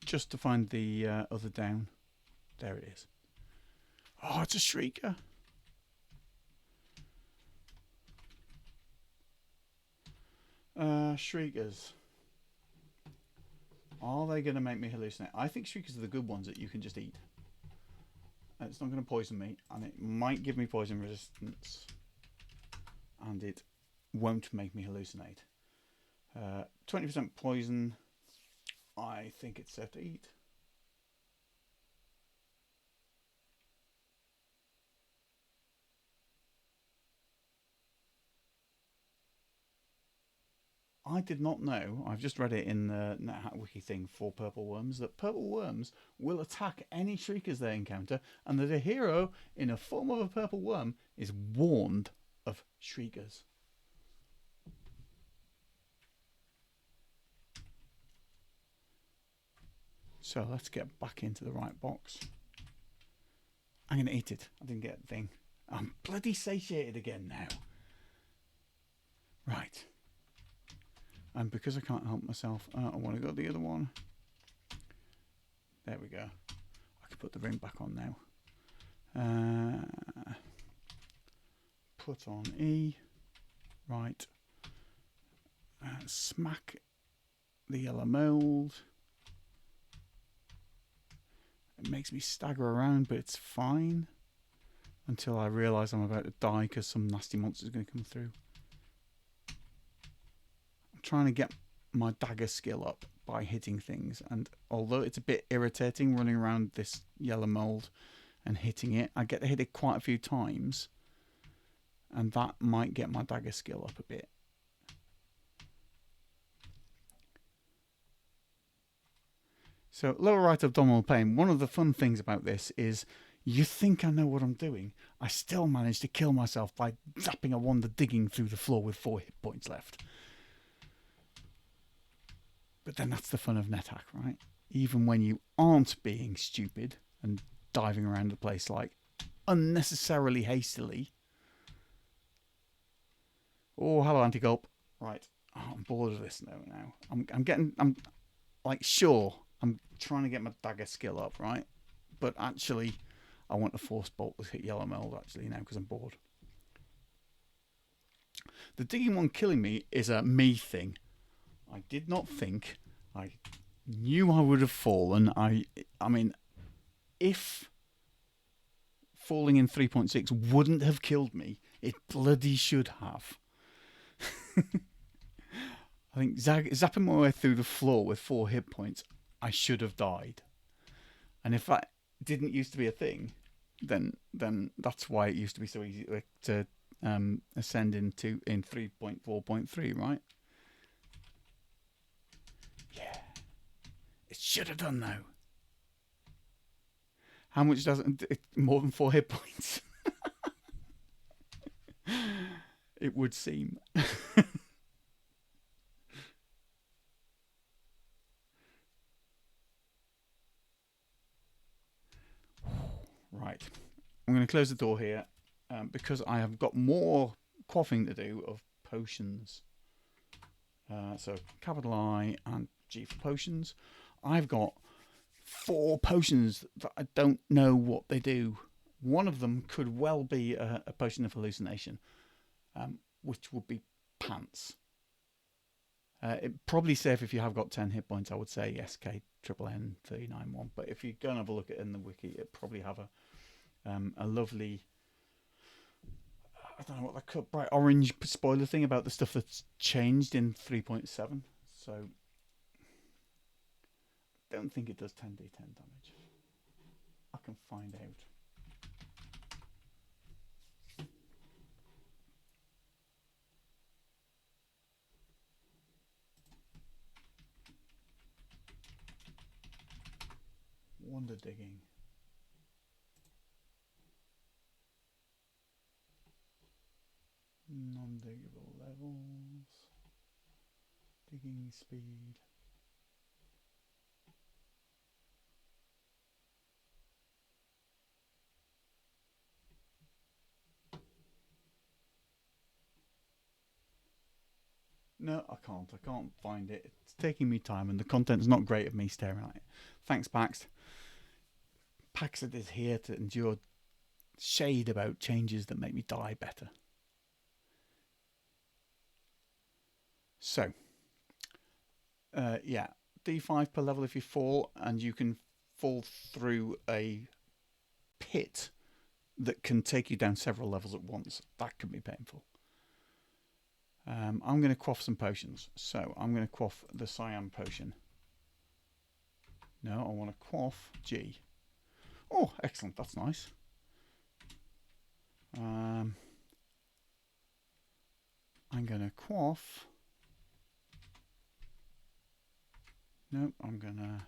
Just to find the other down. There it is. Oh, it's a shrieker. Shriekers. Are they going to make me hallucinate? I think shriekers are the good ones that you can just eat. It's not going to poison me, and it might give me poison resistance, and it won't make me hallucinate. 20% poison. I think it's safe to eat. I did not know, I've just read it in the NetHack wiki thing for purple worms, that purple worms will attack any shriekers they encounter, and that a hero in a form of a purple worm is warned of shriekers. So let's get back into the right box. I'm going to eat it. I didn't get a thing. I'm bloody satiated again now. Right. And because I can't help myself, I want to go the other one. There we go. I can put the ring back on now. Put on E. Right. Smack the yellow mold. It makes me stagger around, but it's fine. Until I realise I'm about to die because some nasty monster is going to come through. I'm trying to get my dagger skill up by hitting things, and although it's a bit irritating running around this yellow mold and hitting it, I get to hit it quite a few times, and that might get my dagger skill up a bit. So lower right abdominal pain. One of the fun things about this is you think I know what I'm doing. I still manage to kill myself by zapping a wand of digging through the floor with 4 hit points left. But then that's the fun of NetHack, right? Even when you aren't being stupid and diving around the place like unnecessarily hastily. Oh, hello, anti-gulp. Right. Oh, I'm bored of this now. I'm like, sure, I'm trying to get my dagger skill up, right? But actually, I want a force bolt to hit yellow mold actually now because I'm bored. The digging one killing me is a me thing. I did not think I knew I would have fallen. I mean, if falling in 3.6 wouldn't have killed me, it bloody should have. I think zapping my way through the floor with 4 hit points, I should have died. And if that didn't used to be a thing, then that's why it used to be so easy to ascend in 3.4.3, right? Yeah, it should have done though. How much does it? More than 4 hit points. It would seem. Right. I'm going to close the door here because I have got more quaffing to do of potions. So capital I and G for potions. I've got 4 potions that I don't know what they do. One of them could well be a potion of hallucination, which would be pants. It's probably safe if you have got 10 hit points. I would say SK triple N 391. But if you go and have a look at it in the wiki, it probably have a lovely, I don't know what that could, bright orange spoiler thing about the stuff that's changed in 3.7. So I don't think it does 10d10 damage. I can find out. Wonder digging. Non-diggable levels. Digging speed. No, I can't. I can't find it. It's taking me time, and the content's not great of me staring at it. Thanks, Pax. Paxid is here to endure shade about changes that make me die better. So, yeah, D5 per level if you fall, and you can fall through a pit that can take you down several levels at once. That can be painful. I'm going to quaff some potions. So I'm going to quaff the cyan potion. No, I want to quaff G. Oh, excellent. That's nice. I'm going to quaff. No, I'm going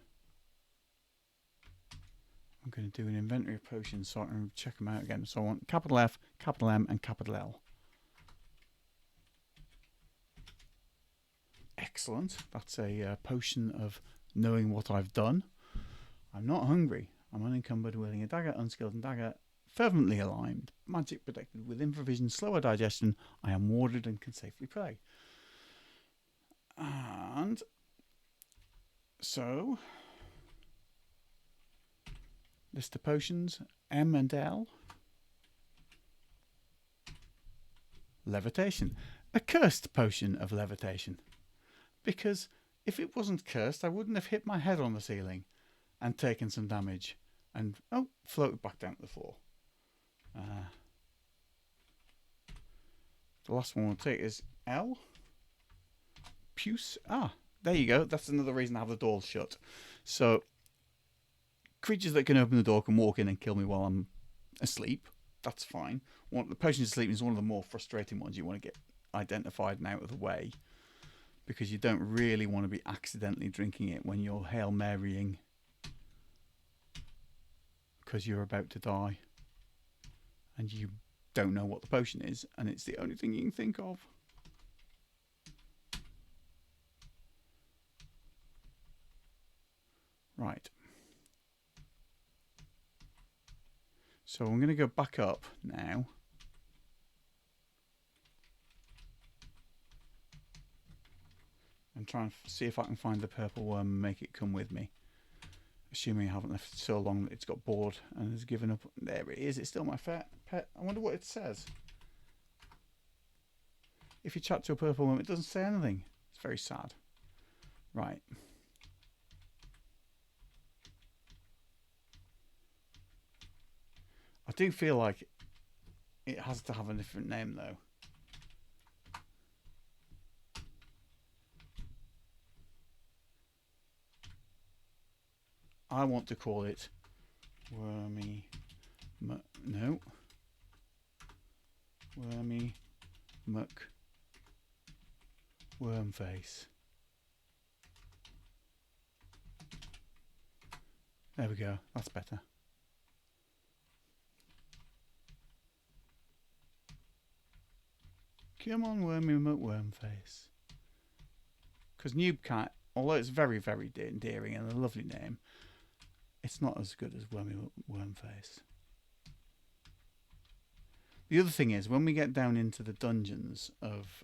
to do an inventory of potions so I can check them out again. So I want capital F, capital M, and capital L. Excellent. That's a potion of knowing what I've done. I'm not hungry. I'm unencumbered, wielding a dagger, unskilled and dagger, fervently aligned, magic protected, with improvisation, slower digestion. I am warded and can safely pray. And so, list of potions, M and L. Levitation. A cursed potion of levitation. Because if it wasn't cursed, I wouldn't have hit my head on the ceiling and taken some damage and, floated back down to the floor. The last one we'll take is L. Puce. There you go. That's another reason I have the door shut. So, creatures that can open the door can walk in and kill me while I'm asleep. That's fine. The potion of sleep is one of the more frustrating ones. You want to get identified and out of the way, because you don't really want to be accidentally drinking it when you're Hail Marying because you're about to die and you don't know what the potion is and it's the only thing you can think of. Right. So I'm going to go back up now. And try and see if I can find the purple worm and make it come with me. Assuming I haven't left it so long that it's got bored and has given up. There it is. It's still my pet. I wonder what it says. If you chat to a purple worm, it doesn't say anything. It's very sad. Right. do feel like it has to have a different name, though. I want to call it Wormy... No. Wormy Muck Wormface. There we go. That's better. Come on, Wormy Muck Wormface. Because Noobcat, although it's very, very endearing and a lovely name, it's not as good as Wormy Muck Wormface. The other thing is, when we get down into the dungeons of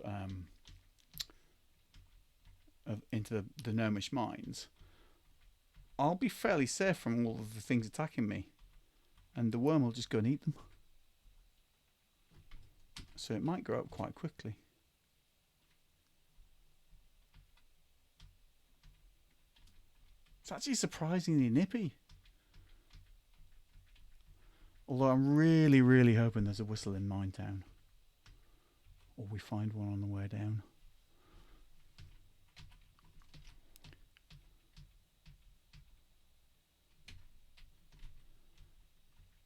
into the gnomish mines, I'll be fairly safe from all of the things attacking me, and the worm will just go and eat them. So it might grow up quite quickly. It's actually surprisingly nippy. Although I'm really, really hoping there's a whistle in Minetown. Or we find one on the way down.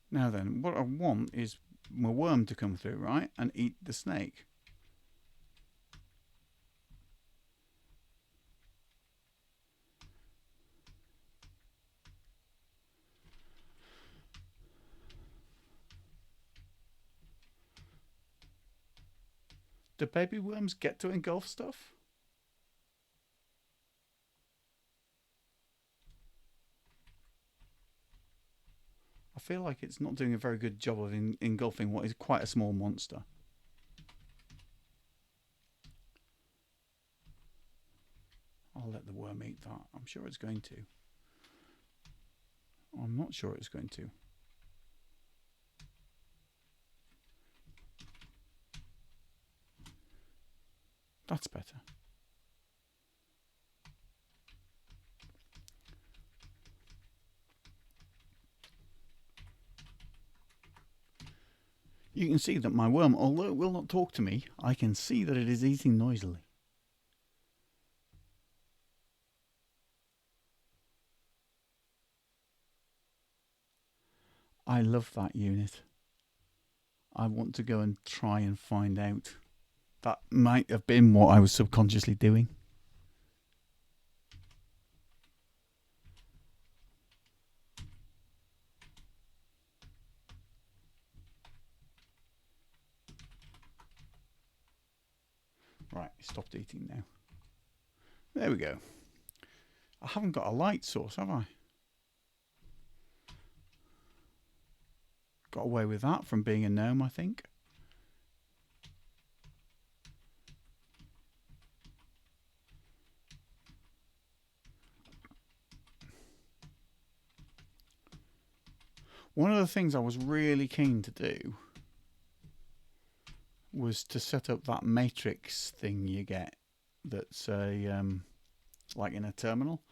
Now then, what I want is my worm to come through, right? And eat the snake. Do baby worms get to engulf stuff? I feel like it's not doing a very good job of engulfing what is quite a small monster. I'll let the worm eat that. I'm sure it's going to. I'm not sure it's going to. That's better. You can see that my worm, although it will not talk to me, I can see that it is eating noisily. I love that unit. I want to go and try and find out. That might have been what I was subconsciously doing. Right, stopped eating now. There we go. I haven't got a light source, have I? Got away with that from being a gnome, I think. One of the things I was really keen to do was to set up that matrix thing you get that's like in a terminal.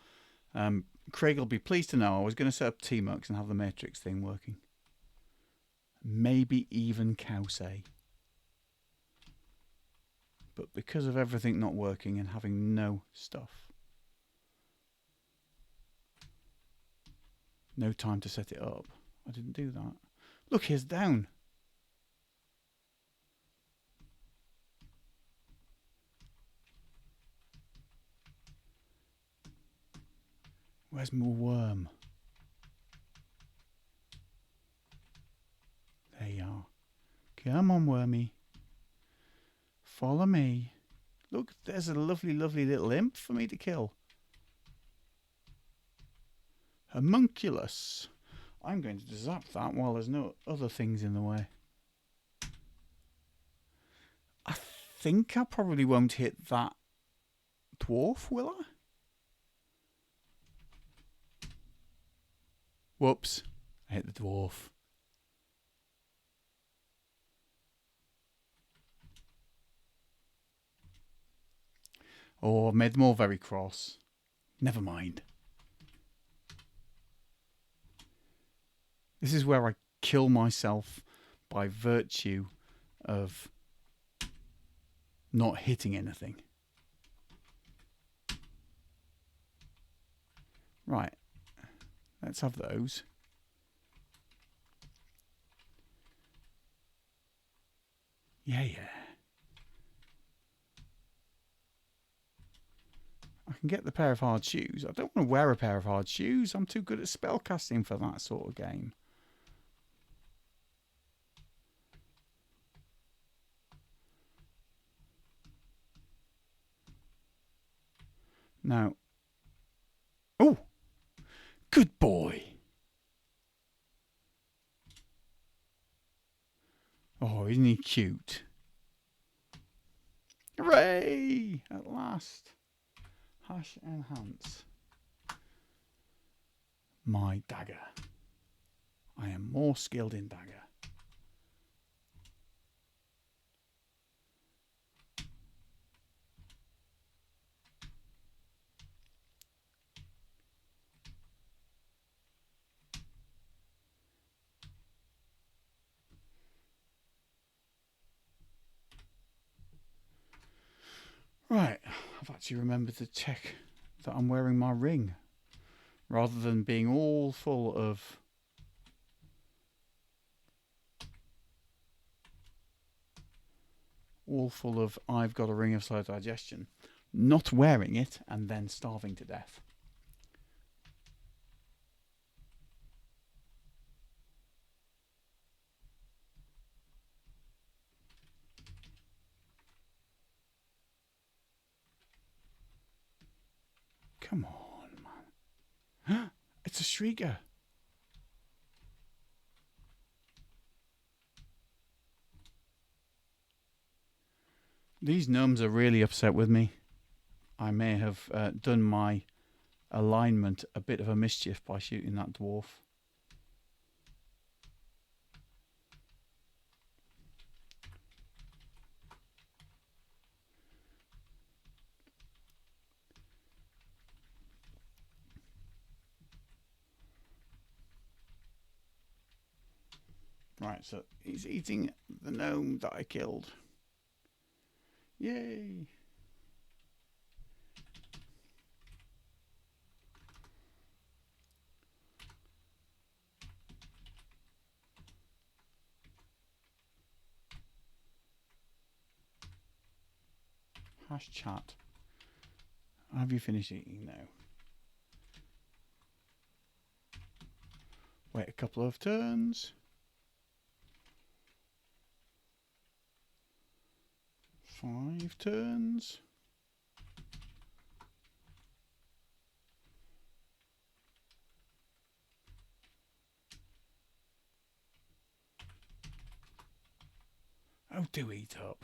Craig will be pleased to know I was going to set up Tmux and have the matrix thing working. Maybe even Cowsay. But because of everything not working and having no stuff, no time to set it up, I didn't do that. Look, here's down. Where's my worm? There you are. Come on, wormy. Follow me. Look, there's a lovely, lovely little imp for me to kill. Homunculus. I'm going to zap that while there's no other things in the way. I think I probably won't hit that dwarf, will I? Whoops. I hit the dwarf. Oh, I've made them all very cross. Never mind. This is where I kill myself by virtue of not hitting anything. Right. Let's have those. Yeah. I can get the pair of hard shoes. I don't want to wear a pair of hard shoes. I'm too good at spellcasting for that sort of game. Now. Oh! Good boy! Oh, isn't he cute? Hooray! At last. Hash enhance. My dagger. I am more skilled in dagger. Right, I've actually remembered to check that I'm wearing my ring rather than being all full of I've got a ring of slow digestion, not wearing it and then starving to death. Come on, man. It's a shrieker. These gnomes are really upset with me. I may have done my alignment a bit of a mischief by shooting that dwarf. Right, so he's eating the gnome that I killed. Yay! Hash chat. Have you finished eating now? Wait a couple of turns. 5 turns. Oh, do eat up.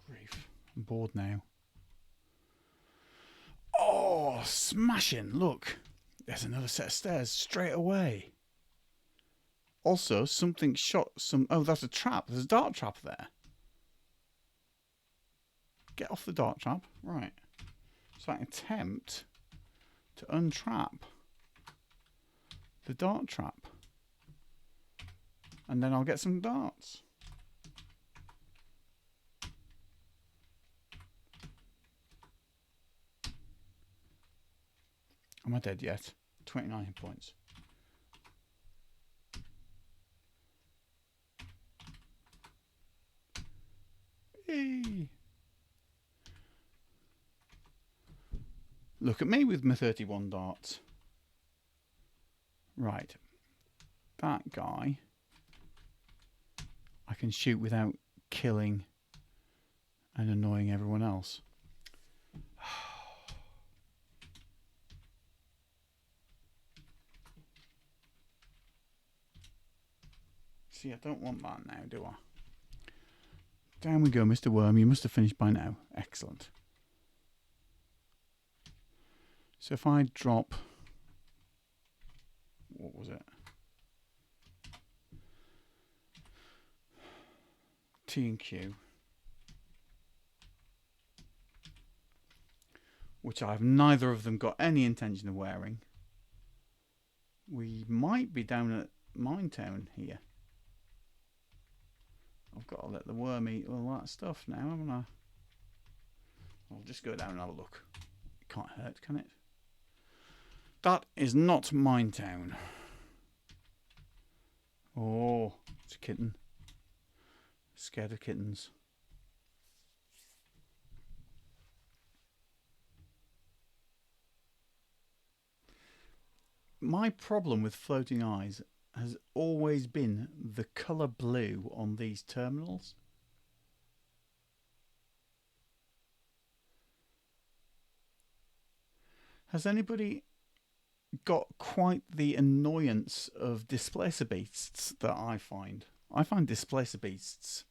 Grief. I'm bored now. Oh, smashing. Look. There's another set of stairs straight away. Also, something shot some... Oh, that's a trap. There's a dart trap there. Get off the dart trap. Right. So I attempt to untrap the dart trap. And then I'll get some darts. Am I dead yet? 29 points. Yay! Look at me with my 31 darts. Right. That guy I can shoot without killing and annoying everyone else. See, I don't want that now, do I? Down we go, Mr. Worm. You must have finished by now. Excellent. So if I drop... What was it? T and Q, which I have neither of them got any intention of wearing. We might be down at Minetown here. I've got to let the worm eat all that stuff now, haven't I? I'll just go down and have a look. It can't hurt, can it? That is not Minetown. Oh, it's a kitten. Scared of kittens. My problem with floating eyes has always been the colour blue on these terminals. Has anybody got quite the annoyance of displacer beasts that I find? I find displacer beasts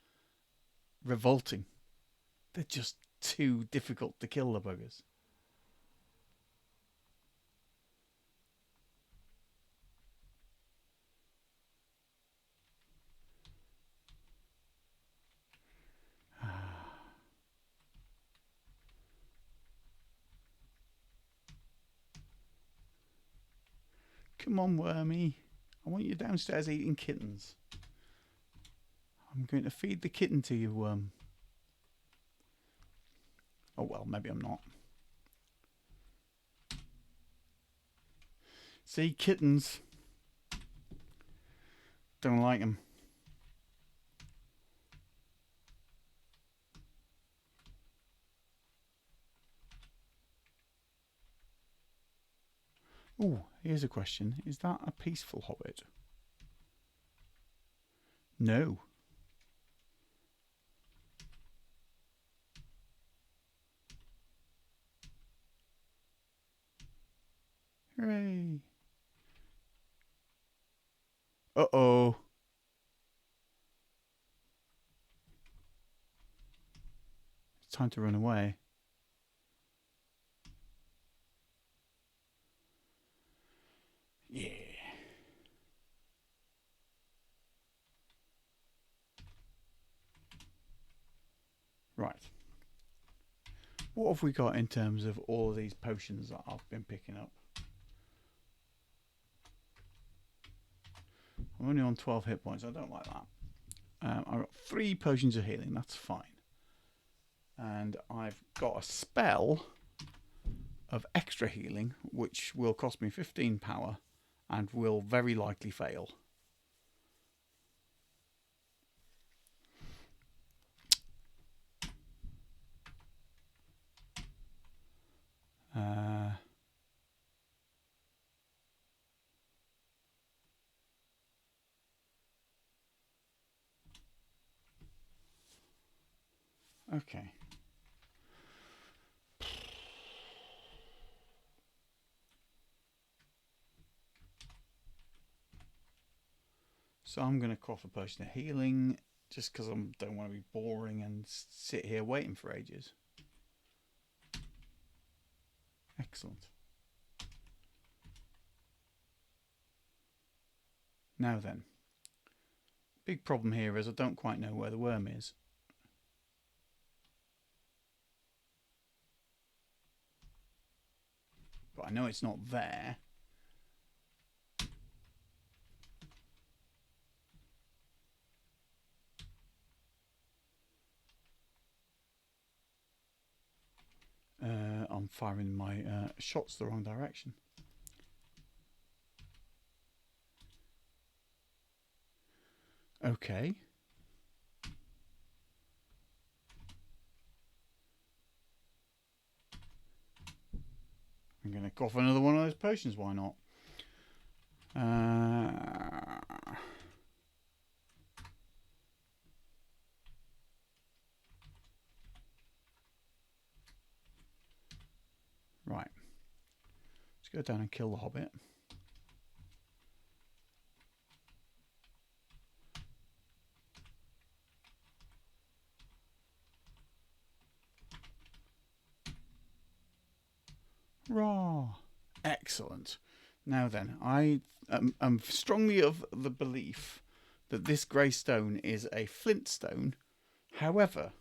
revolting. They're just too difficult to kill, the buggers. Come on, Wormy. I want you downstairs eating kittens. I'm going to feed the kitten to you, Worm. Oh, well, maybe I'm not. See, kittens. Don't like them. Oh, here's a question. Is that a peaceful hobbit? No. Hooray. Uh-oh. It's time to run away. Yeah. Right. What have we got in terms of all of these potions that I've been picking up? I'm only on 12 hit points. I don't like that. I've got 3 potions of healing. That's fine. And I've got a spell of extra healing, which will cost me 15 power and will very likely fail. Okay. So I'm going to cough a potion of healing just because I don't want to be boring and sit here waiting for ages. Excellent. Now then. Big problem here is I don't quite know where the worm is. But I know it's not there. I'm firing my shots the wrong direction. Okay. I'm going to cough another one of those potions, why not? Right. Let's go down and kill the hobbit. Raw. Excellent. Now then, I am strongly of the belief that this grey stone is a flint stone However,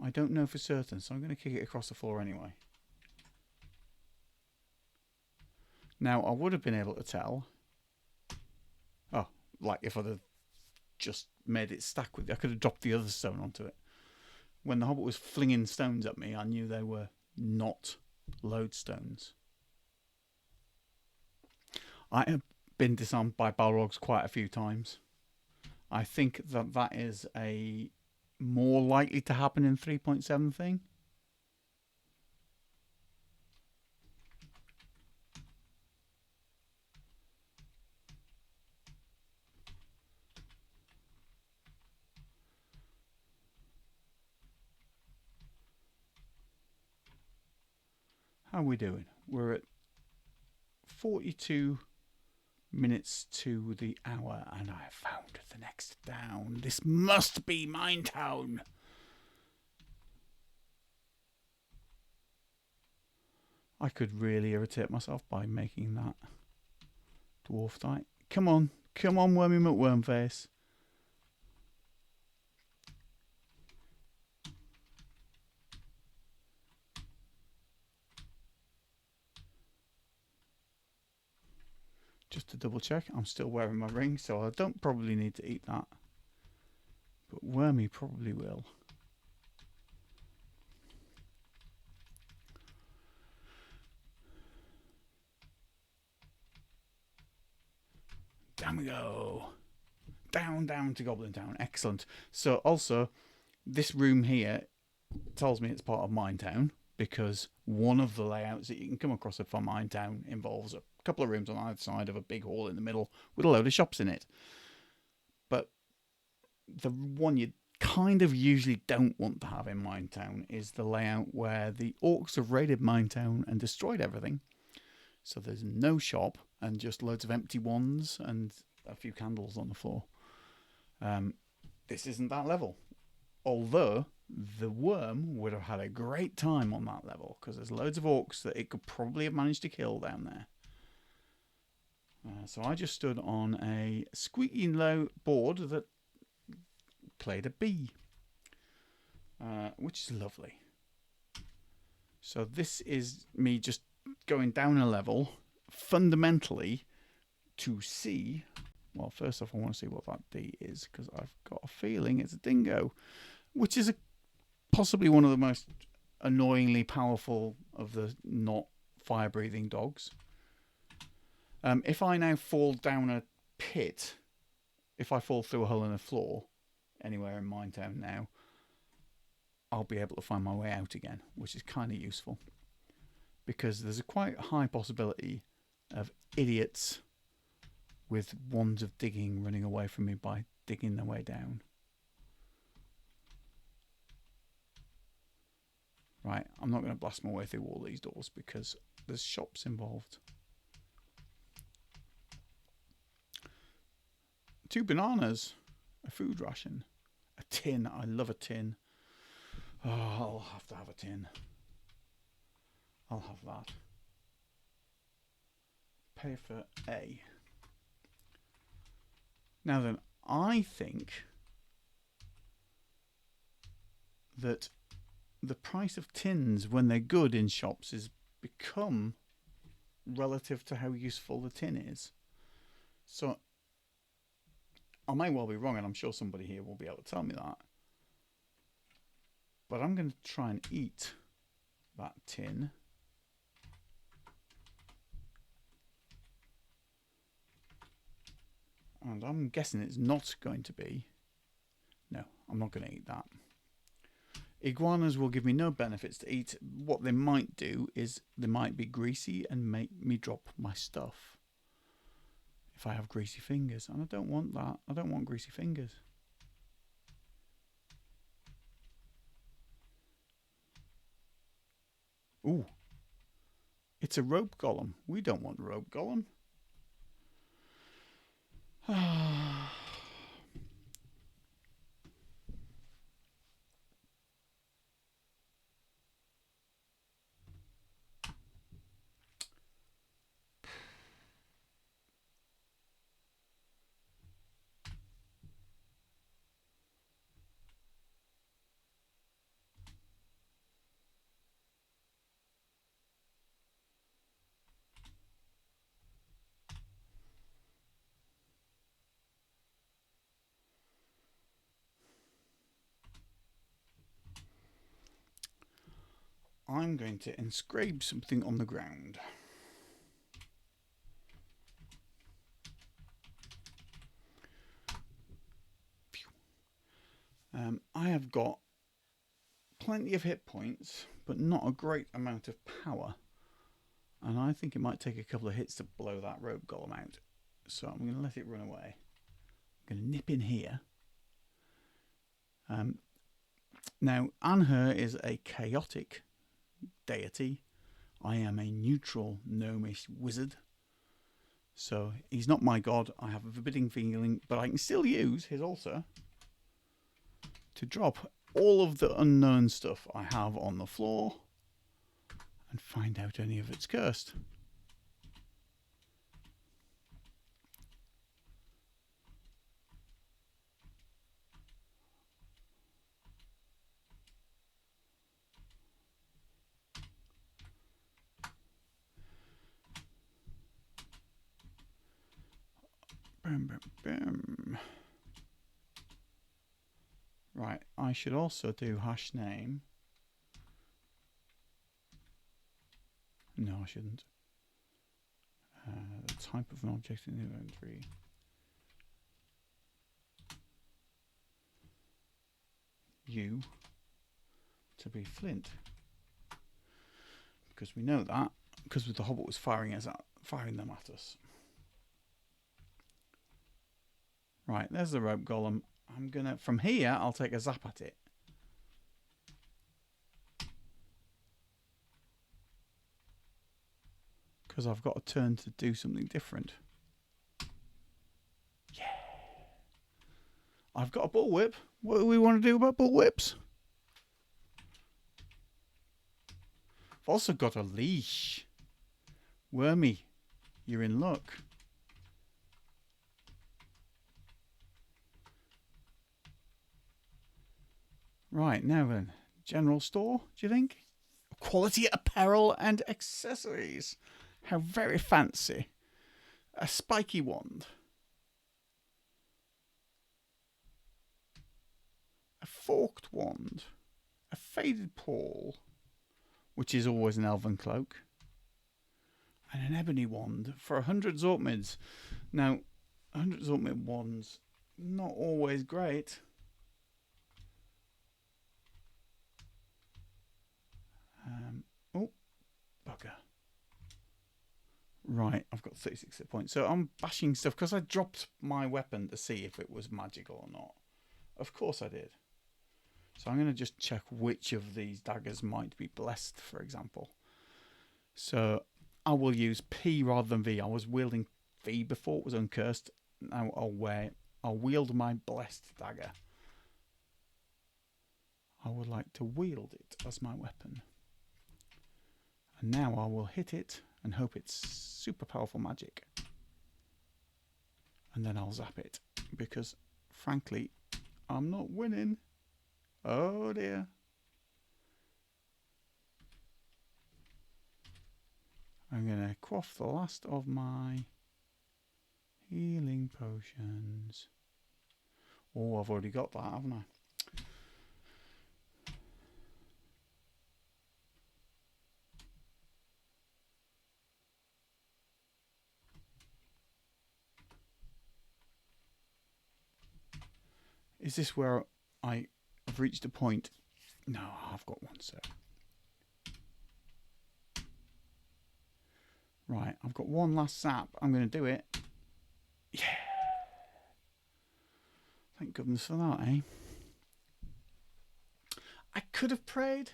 I don't know for certain, so I'm going to kick it across the floor anyway. Now, I would have been able to tell. Oh, like if I'd have just made it stack with it, I could have dropped the other stone onto it. When the hobbit was flinging stones at me, I knew they were not lodestones. I have been disarmed by balrogs quite a few times. I think that is a more likely to happen in 3.7 thing. How are we doing? We're at 42 minutes to the hour, and I have found the next town. This must be Minetown. I could really irritate myself by making that dwarf type. Come on, Wormy McWormface. Just to double check, I'm still wearing my ring, so I don't probably need to eat that. But Wormy probably will. Down we go. Down to Goblin Town. Excellent. So also, this room here tells me it's part of Minetown, because one of the layouts that you can come across for Minetown involves a couple of rooms on either side of a big hall in the middle with a load of shops in it. But the one you kind of usually don't want to have in Minetown is the layout where the orcs have raided Minetown and destroyed everything. So there's no shop and just loads of empty wands and a few candles on the floor. This isn't that level. Although the worm would have had a great time on that level, because there's loads of orcs that it could probably have managed to kill down there. So I just stood on a squeaky low board that played a bee, which is lovely. So this is me just going down a level, fundamentally, to see. Well, first off, I want to see what that D is, because I've got a feeling it's a dingo, which is possibly one of the most annoyingly powerful of the not fire-breathing dogs. If I now fall down a pit, if I fall through a hole in the floor, anywhere in Minetown now, I'll be able to find my way out again, which is kind of useful. Because there's a quite high possibility of idiots with wands of digging running away from me by digging their way down. Right, I'm not going to blast my way through all these doors because there's shops involved. 2 bananas, a food ration, a tin. I love a tin. Oh, I'll have to have a tin. I'll have that. Pay for A. Now then, I think that the price of tins when they're good in shops is become relative to how useful the tin is. So I may well be wrong, and I'm sure somebody here will be able to tell me that. But I'm going to try and eat that tin. And I'm guessing it's not going to be. No, I'm not going to eat that. Iguanas will give me no benefits to eat. What they might do is they might be greasy and make me drop my stuff if I have greasy fingers. And I don't want that. I don't want greasy fingers. Ooh. It's a rope golem. We don't want rope golem. I'm going to inscribe something on the ground. I have got plenty of hit points, but not a great amount of power. And I think it might take a couple of hits to blow that rope golem out. So I'm going to let it run away. I'm going to nip in here. Now, Anhur is a chaotic deity. I am a neutral gnomish wizard. So he's not my god. I have a forbidding feeling, but I can still use his altar to drop all of the unknown stuff I have on the floor and find out any of it's cursed. Boom, boom, boom. Right, I should also do hash name. No, I shouldn't. The type of an object in the inventory. You to be flint, because we know that because the hobbit was firing them at us. Right, there's the rope golem. I'm gonna from here. I'll take a zap at it. Because I've got a turn to do something different. Yeah. I've got a bullwhip. What do we want to do about bullwhips? I've also got a leash. Wormy, you're in luck. Right, now then. General store, do you think? Quality apparel and accessories. How very fancy. A spiky wand. A forked wand. A faded pall, which is always an elven cloak. And an ebony wand for 100 Zortmids. Now, 100 Zortmid wands, not always great. Oh, bugger. Right, I've got 36 hit points. So I'm bashing stuff because I dropped my weapon to see if it was magical or not. Of course I did. So I'm going to just check which of these daggers might be blessed, for example. So I will use P rather than V. I was wielding V before it was uncursed. Now I'll wield my blessed dagger. I would like to wield it as my weapon. And now I will hit it and hope it's super powerful magic. And then I'll zap it. Because, frankly, I'm not winning. Oh dear. I'm going to quaff the last of my healing potions. Oh, I've already got that, haven't I? Is this where I've reached a point? No, I've got one, sir. Right, I've got one last zap. I'm going to do it. Yeah. Thank goodness for that, eh? I could have prayed.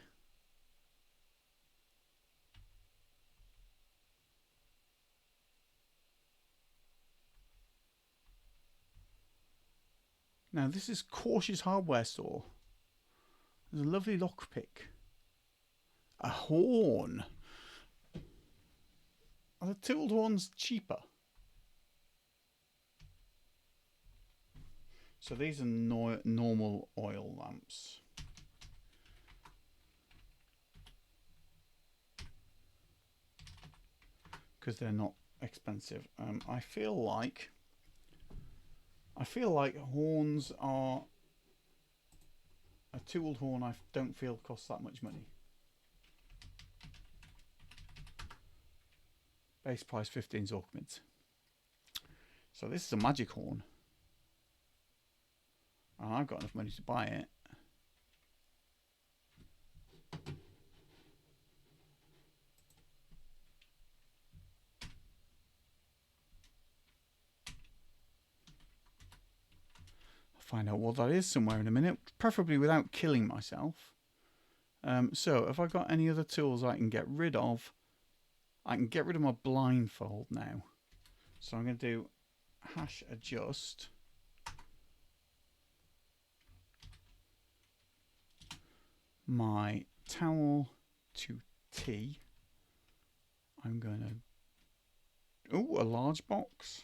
Now, this is Cautious Hardware Store. There's a lovely lockpick. A horn. Are the tooled horns cheaper? So these are normal oil lamps. Because they're not expensive. I feel like horns are a tooled horn. I don't feel costs that much money. Base price 15 Zorkmids. So this is a magic horn. And I've got enough money to buy it. I'll find out what that is somewhere in a minute, preferably without killing myself. So have I got any other tools I can get rid of? I can get rid of my blindfold now. So I'm going to do hash adjust. My towel to T. I'm going to... Oh, a large box.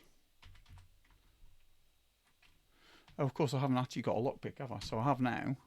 Oh, of course, I haven't actually got a lockpick, have I? So I have now.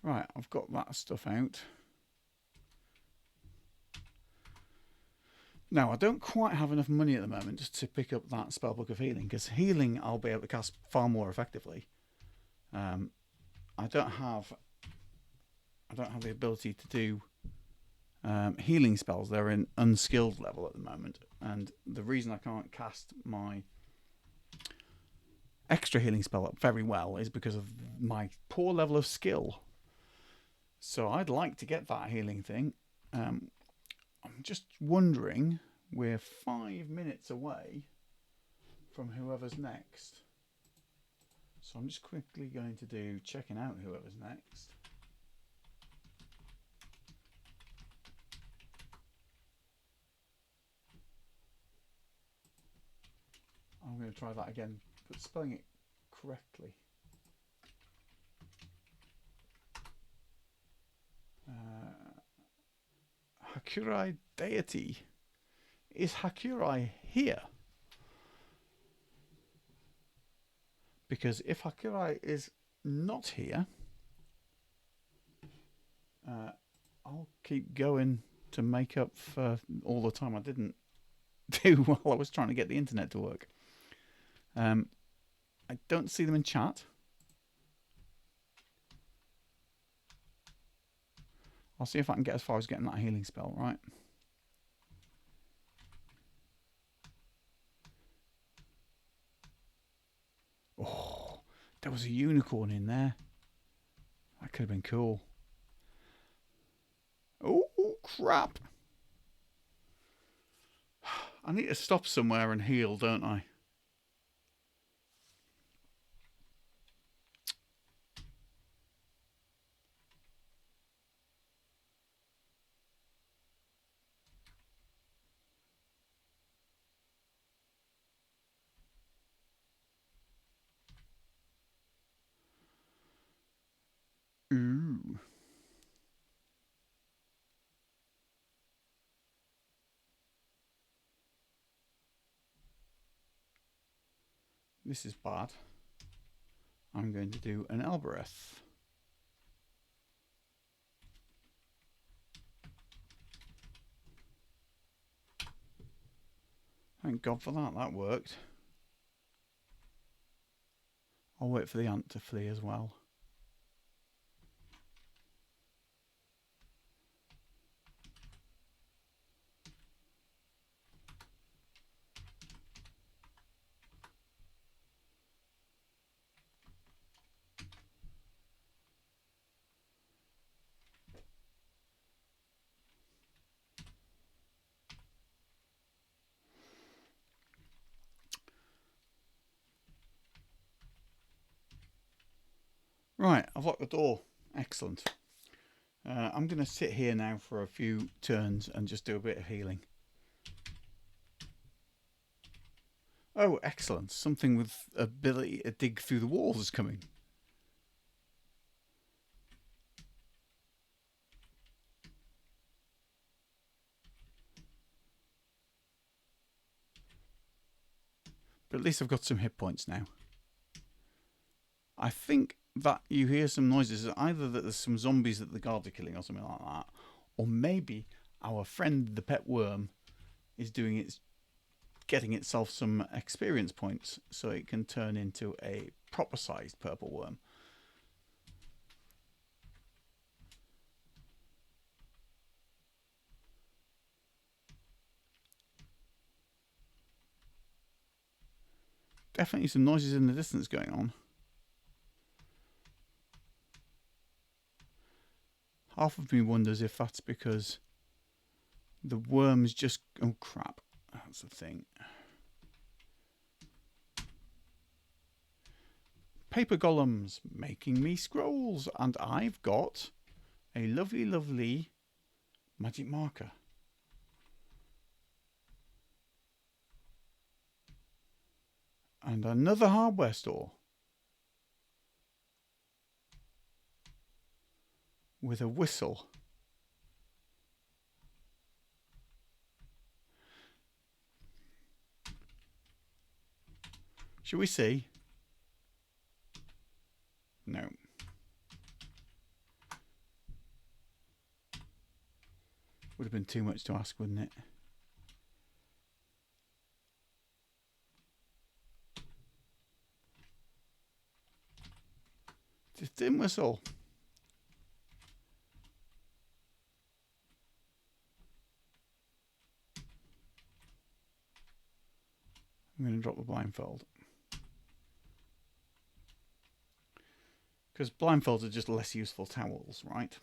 Right, I've got that stuff out. Now, I don't quite have enough money at the moment just to pick up that Spellbook of Healing, because healing I'll be able to cast far more effectively. I don't have the ability to do healing spells. They're in unskilled level at the moment, and the reason I can't cast my extra healing spell up very well is because of my poor level of skill. So I'd like to get that healing thing. I'm just wondering, we're 5 minutes away from whoever's next. So I'm just quickly going to do checking out whoever's next. I'm going to try that again, but spelling it correctly. Hakurai deity. Is Hakurai here? Because if Hakurai is not here, I'll keep going to make up for all the time I didn't do while I was trying to get the internet to work. I don't see them in chat. I'll see if I can get as far as getting that healing spell, right? Oh, there was a unicorn in there. That could have been cool. Oh, crap. I need to stop somewhere and heal, don't I? Ooh. This is bad. I'm going to do an Elbereth. Thank God for that. That worked. I'll wait for the ant to flee as well. Right, I've locked the door. Excellent. I'm going to sit here now for a few turns and just do a bit of healing. Oh, excellent. Something with ability to dig through the walls is coming. But at least I've got some hit points now. I think that you hear some noises, either that there's some zombies that the guards are killing or something like that, or maybe our friend the pet worm is getting itself some experience points so it can turn into a proper sized purple worm. Definitely some noises in the distance going on. Half of me wonders if that's because the worms just... Oh, crap. That's the thing. Paper golems making me scrolls. And I've got a lovely, lovely magic marker. And another hardware store. With a whistle. Shall we see? No. Would have been too much to ask, wouldn't it? Just didn't whistle. I'm going to drop the blindfold. Because blindfolds are just less useful towels, right?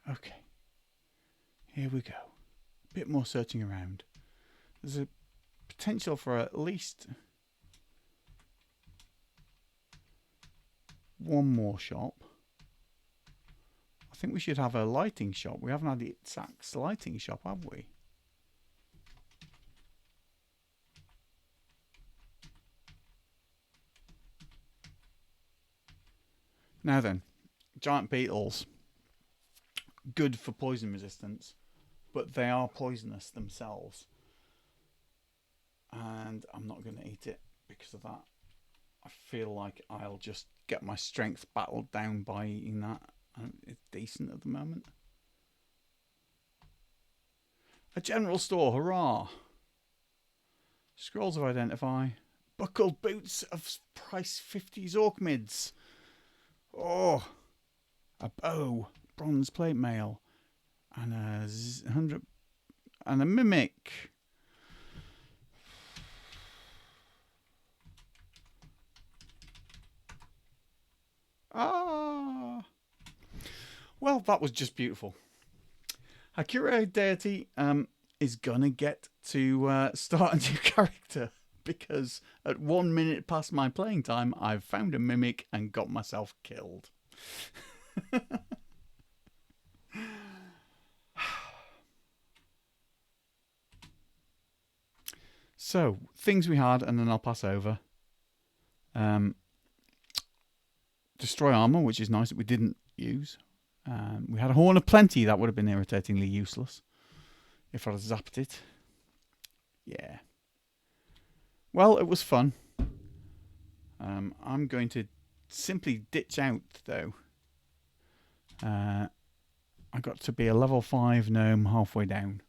Okay. Here we go. A bit more searching around. There's a potential for at least one more shop. I think we should have a lighting shop. We haven't had the Sax lighting shop, have we? Now then, giant beetles. Good for poison resistance, but they are poisonous themselves. And I'm not going to eat it because of that. I feel like I'll just get my strength battled down by eating that. It's decent at the moment. A general store, hurrah! Scrolls of Identify. Buckled boots of price 50 Zorkmids. Oh! A bow. Bronze plate mail. And a 100... And a mimic. Ah! Well, that was just beautiful. Hakura Deity is gonna get to start a new character because at 1 minute past my playing time, I've found a mimic and got myself killed. So, things we had, and then I'll pass over. Destroy armor, which is nice that we didn't use. We had a Horn of Plenty. That would have been irritatingly useless if I'd have zapped it. Yeah. Well, it was fun. I'm going to simply ditch out, though. I got to be a level 5 gnome halfway down.